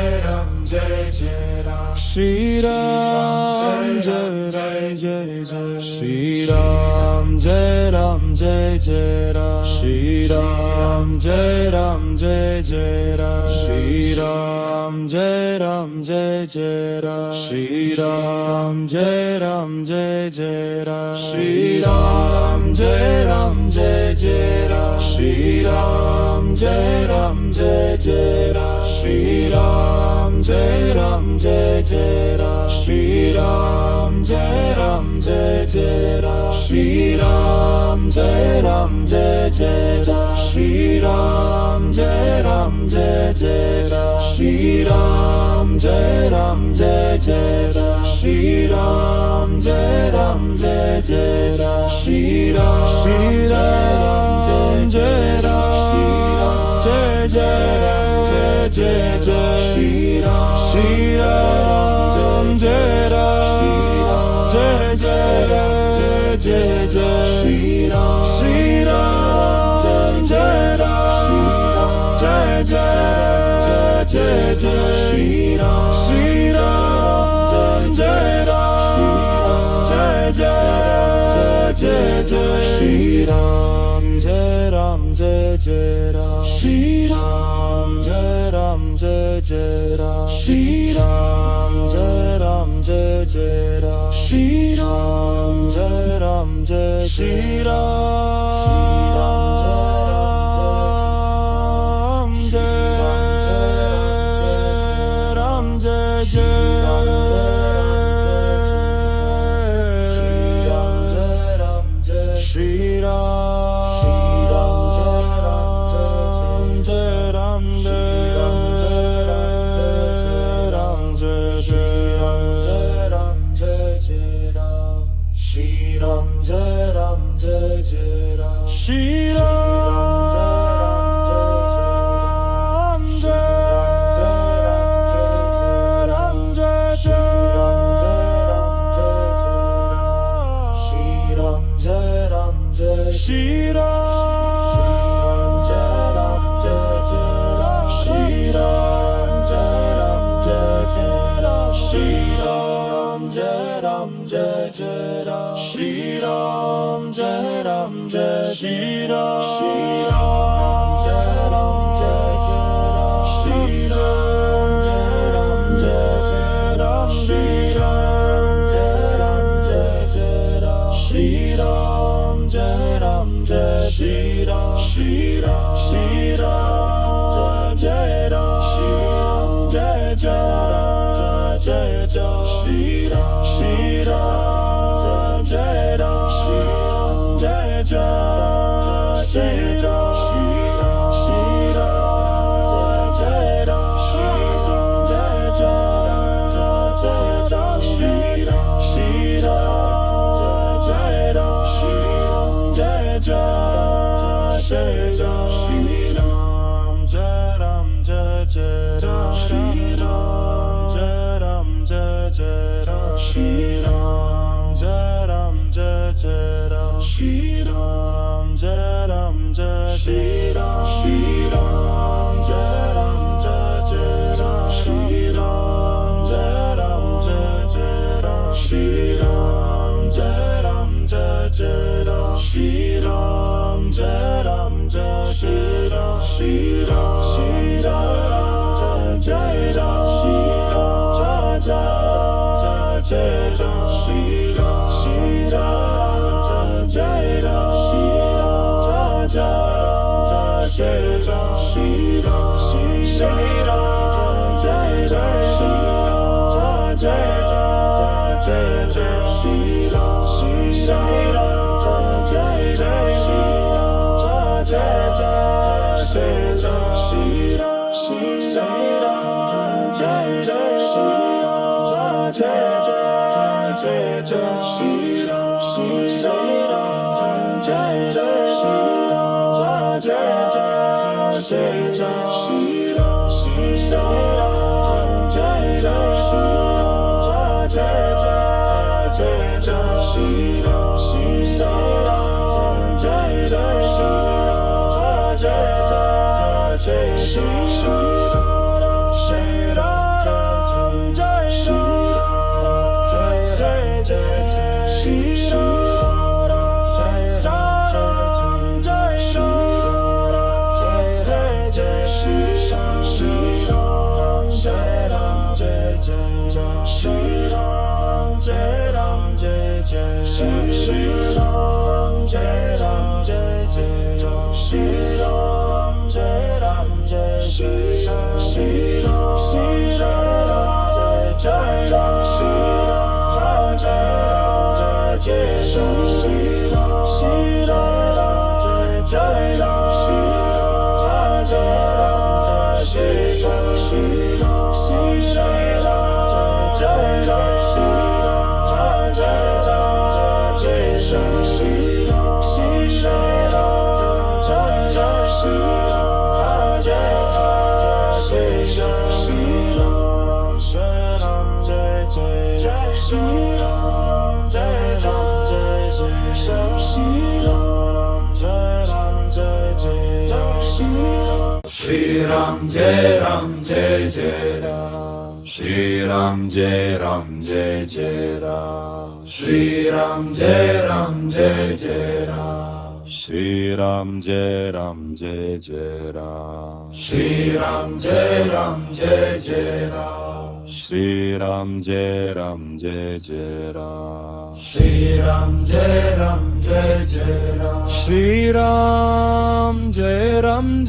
Jai Ram Jai Jai Ram, Shri Ram Jai Ram Jai Jai Ram, Shri Ram Jai Ram Jai Jai Ram, Shri Ram Jai Ram Jai Jai Ram, Shri Ram Jai Ram Jai Jai Ram, Shri Ram Jai Ram Jai Jai Ram, Shri Ram Jai Ram Jai Jai Ram, Shri Ram Jai Ram Jai Jai Ram, Shri Ram Jai Ram Jai Jai Ram, Shri Ram Jai Ram Jai Jai Ram, Shri Ram Jai Ram Jai Jai Ram, Shri Ram Jai Ram Jai Jai Ram, Shri Ram Jai Ram Jai Jai Jai Jai, Shri Ram Jai Ram Jai Jai Jai Jai, Shri Ram Jai Ram Jai Jai Jai Jai, Shri Ram Jai Ram Jai Jai Jai Jai, Shri Ram Jai Ram Jai Jai Ram, Shri Ram Jai Ram Jai Jai Ram, Shri Ram Jai Ram Jai Jai Ram, Shri Ram Jai Ram Jai, Shri Ram Jai Ram Jai Jai, Shri Ram Jai Ram Jai Shri Ram Jai Ram Jai Shri Ram, Shri Ram, Shri Ram, Jai Ram, Jai Jai, Jai Jai, Shri Ram, Shri Ram, Jai Ram, Jai Jai, Jai Jai, Shri Ram, Shri Ram, Jai Ram, Jai Jai, Jai Jai, Shri Ram, Shri Ram, Jai Ram, Jai Jai, Jai Jai, Shri Ram, Jai Ram, Jai Jai Ram, Shri Ram, Jai Ram, Jai Jai Ram, Shri Ram, Jai Ram, Jai Jai Ram, Shri Ram, Jai Ram, Jai Jai Ram, Shri Ram, Jai Ram, Jai Jai Ram, Shri Ram, Jai Ram, Jai Jai Ram, Shri Ram, Jai Ram, Jai Jai Ram, Shri Ram, Jai Ram, Jai Jai Ram, Shri Ram, Shri Ram, Jai Ram, Shri Ram, Jai Jai, Jai Ram, Shri Ram, Shri Ram, Jai Ram, Shri Ram, Jai Jai, Jai Ram, Shri Ram, Shri Ram, Jai Jai, Shri Ram, Jai Jai, Jai Jai, Shri Ram, Shri Ram, Jai Jai, Shri Ram, Jai Jai, Jai Jai, Shri Ram, Shri Ram, Jai Jai, Shri Ram, Jai Jai, Jai Jai, Shri Ram, Shri Ram, Jai Jai, Shri Ram, Jai Jai, Jai Jai, Shri Ram, Shri Ram, Jai Jai, Shri Ram, Jai Jai, Jai Jai, Shri Ram, Shri Ram, Jai Jai, Shri Ram, Jai Jai, Jai Shri Ram, Shri Ram, Jai Jai, Shri Ram, Jai Jai, Shri Ram, Jai Shri Ram Jai Ram Jai Jai Ram, Shri Ram Jai Ram Jai Jai Ram, Shri Ram Jai Ram Jai Jai Ram, Shri Ram Jai Ram Jai Jai Ram, Shri Ram Jai Ram Jai Jai Ram, Shri Ram Jai Ram Jai Jai Ram, Shri Ram Jai Ram Jai Jai Ram, Shri Ram Jai Ram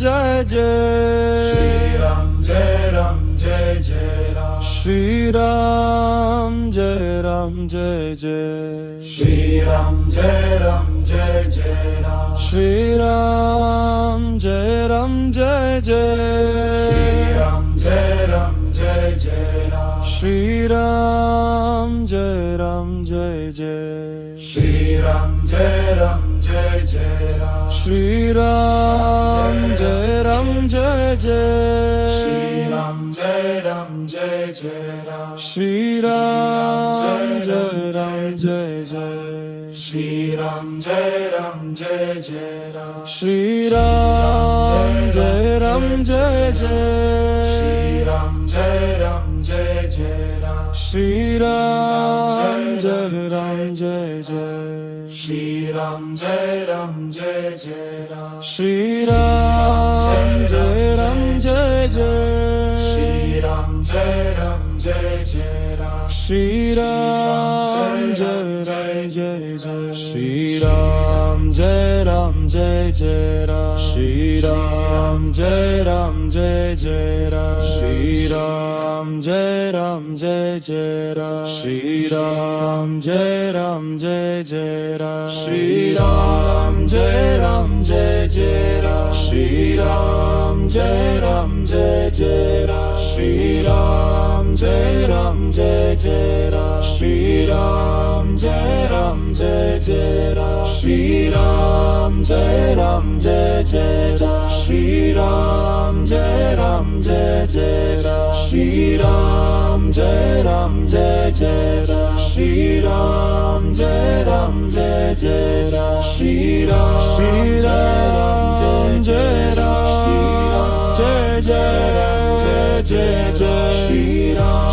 Jai Jai, Shri Ram Jai Ram Jai Jai Ram, Shri Ram Jai Ram Jai Jai, Shri Ram Jai Ram Jai Jai Ram, Shri Ram Jai Ram Jai Jai, Shri Ram Jai Ram Jai Jai Ram, Shri Ram Jai Ram Jai Jai, Shri Ram Jai Ram Jai Jai Ram, Shri Ram Jai Ram Jai Jai, Shri Ram Jai Ram Jai Jai Ram, Shri Ram Jai Ram Jai Jai, Shri Ram Jai Ram Jai Jai Ram, Shri Ram Jai Ram Jai Jai, Shri Ram Jai Ram Jai Jai Ram, Shri Ram Jai Ram Jai Jai, Shri Ram Jai Ram Jai Jai Ram, Shri Ram Jai Ram Jai Jai, Shri Ram Jai Ram Jai Jai Ram, Shri Ram Jai Ram Jai Jai, Shri Ram Jai Ram Jai Jai Ram, Shri Ram Jai Ram Jai Jai Ram, Shri Ram Jai Ram Jai Jai Ram, Shri Ram Jai Ram Jai Jai Ram, Shri Ram Jai Ram Jai Jai Ram, Shri Ram Jai Ram Jai Jai Ram, Shri Ram Jai Ram Jai Jai Ram, Shri Ram Jai Ram Jai Jai Ram, Shri Ram Jai Ram Jai Jai Ram, Shri Ram Jai Ram Jai Jai Ram, Shri Ram Jai Ram Jai Jai Ram, Shri Ram Jai Ram Jai Jai Ram, Shri Ram Jai Ram Jai Jai Jai Jai, Shri Ram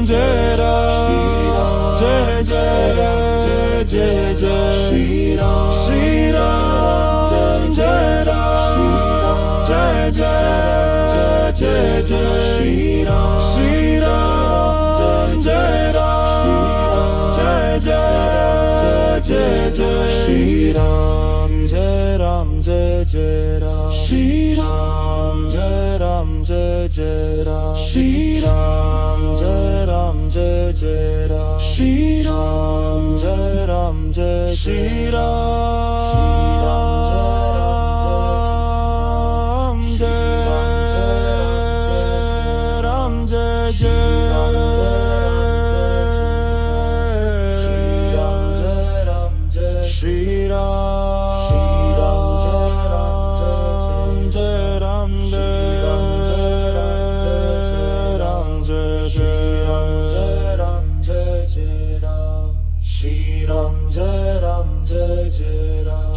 Jai Ram Jai Jai Jai Jai, Shri Ram Jai Ram Jai Jai Jai Jai, Shri Ram Jai Ram Jai Jai Jai Jai, Shri Ram Jai Ram Jai Jai Ram, Shri Ram Jai Ram Jai Jai Ram, Shri Ram Jai Ram Jai Jai Ram, Shri Ram Jai Ram Jai Shri Ram Jai Ram Jai Jai, Shri Ram Jai Ram Jai Jai Ram,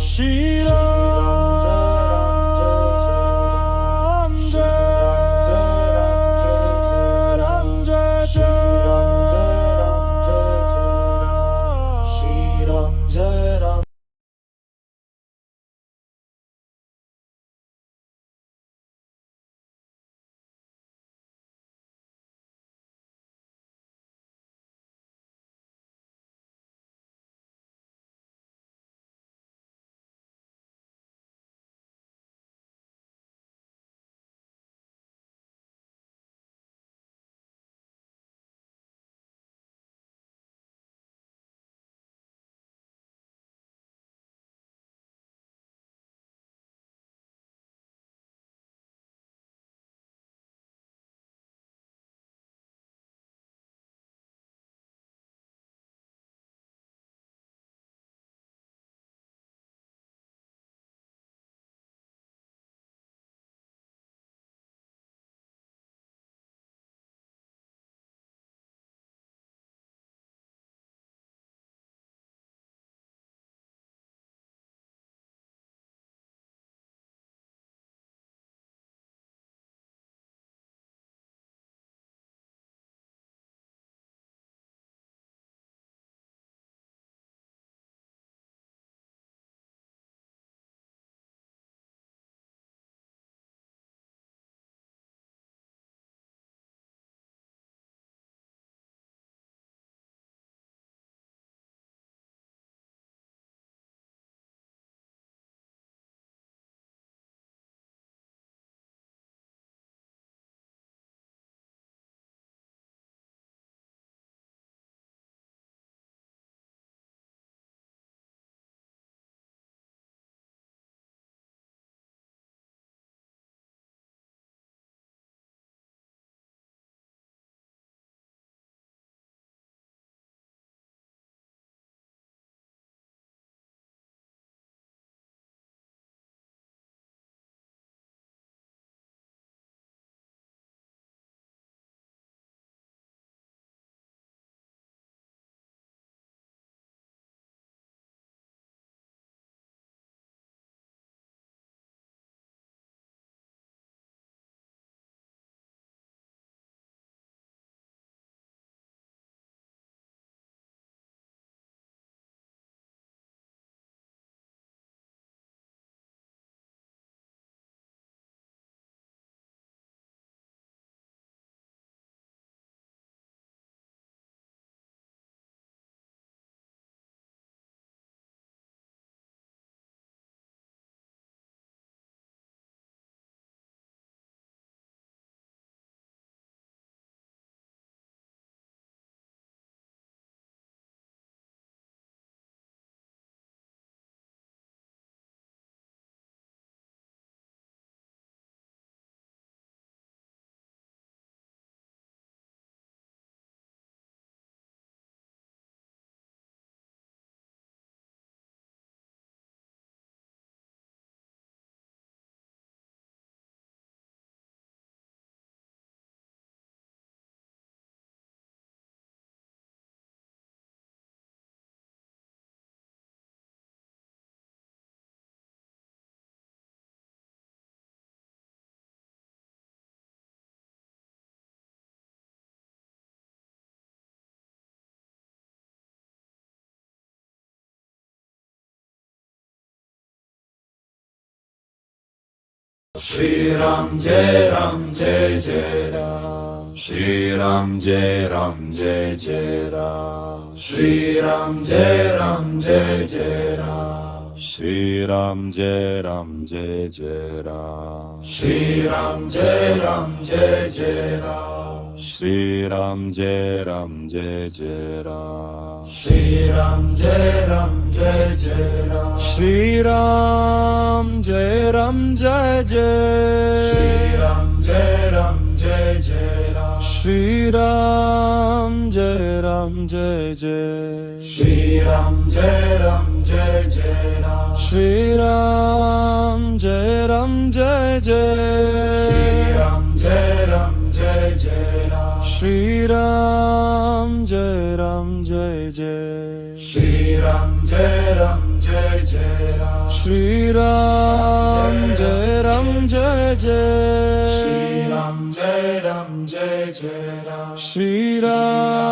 Shri Ram Jai Ram Jai Jai Ram. Shri Ram Jai Ram Jai Jai Ram. Shri Ram Jai Ram Jai Jai Ram. Shri Ram Jai Ram Jai Jai Ram. Shri Ram Jai Ram Jai Jai Ram. Shri Ram Jai Ram Jai Jai Ram. Shri Ram Jai Ram Jai Jai Ram. Shri Ram Jai Ram Jai Jai. Shri Ram Jai Ram Jai Jai Ram. Shri Ram Jai Ram Jai Jai. Shri Ram Jai Ram Jai Jai Ram. Shri Ram Jai Ram Jai Jai. Shri Ram Jai Ram Jai Jai Ram. Shri Ram Jai Ram Jai Jai. Shri Ram Jai Ram Jai Jai Ram. Shri Ram Jai Ram Jai Jai. Shri Ram Jai Ram Jai Jai Ram. Shri Ram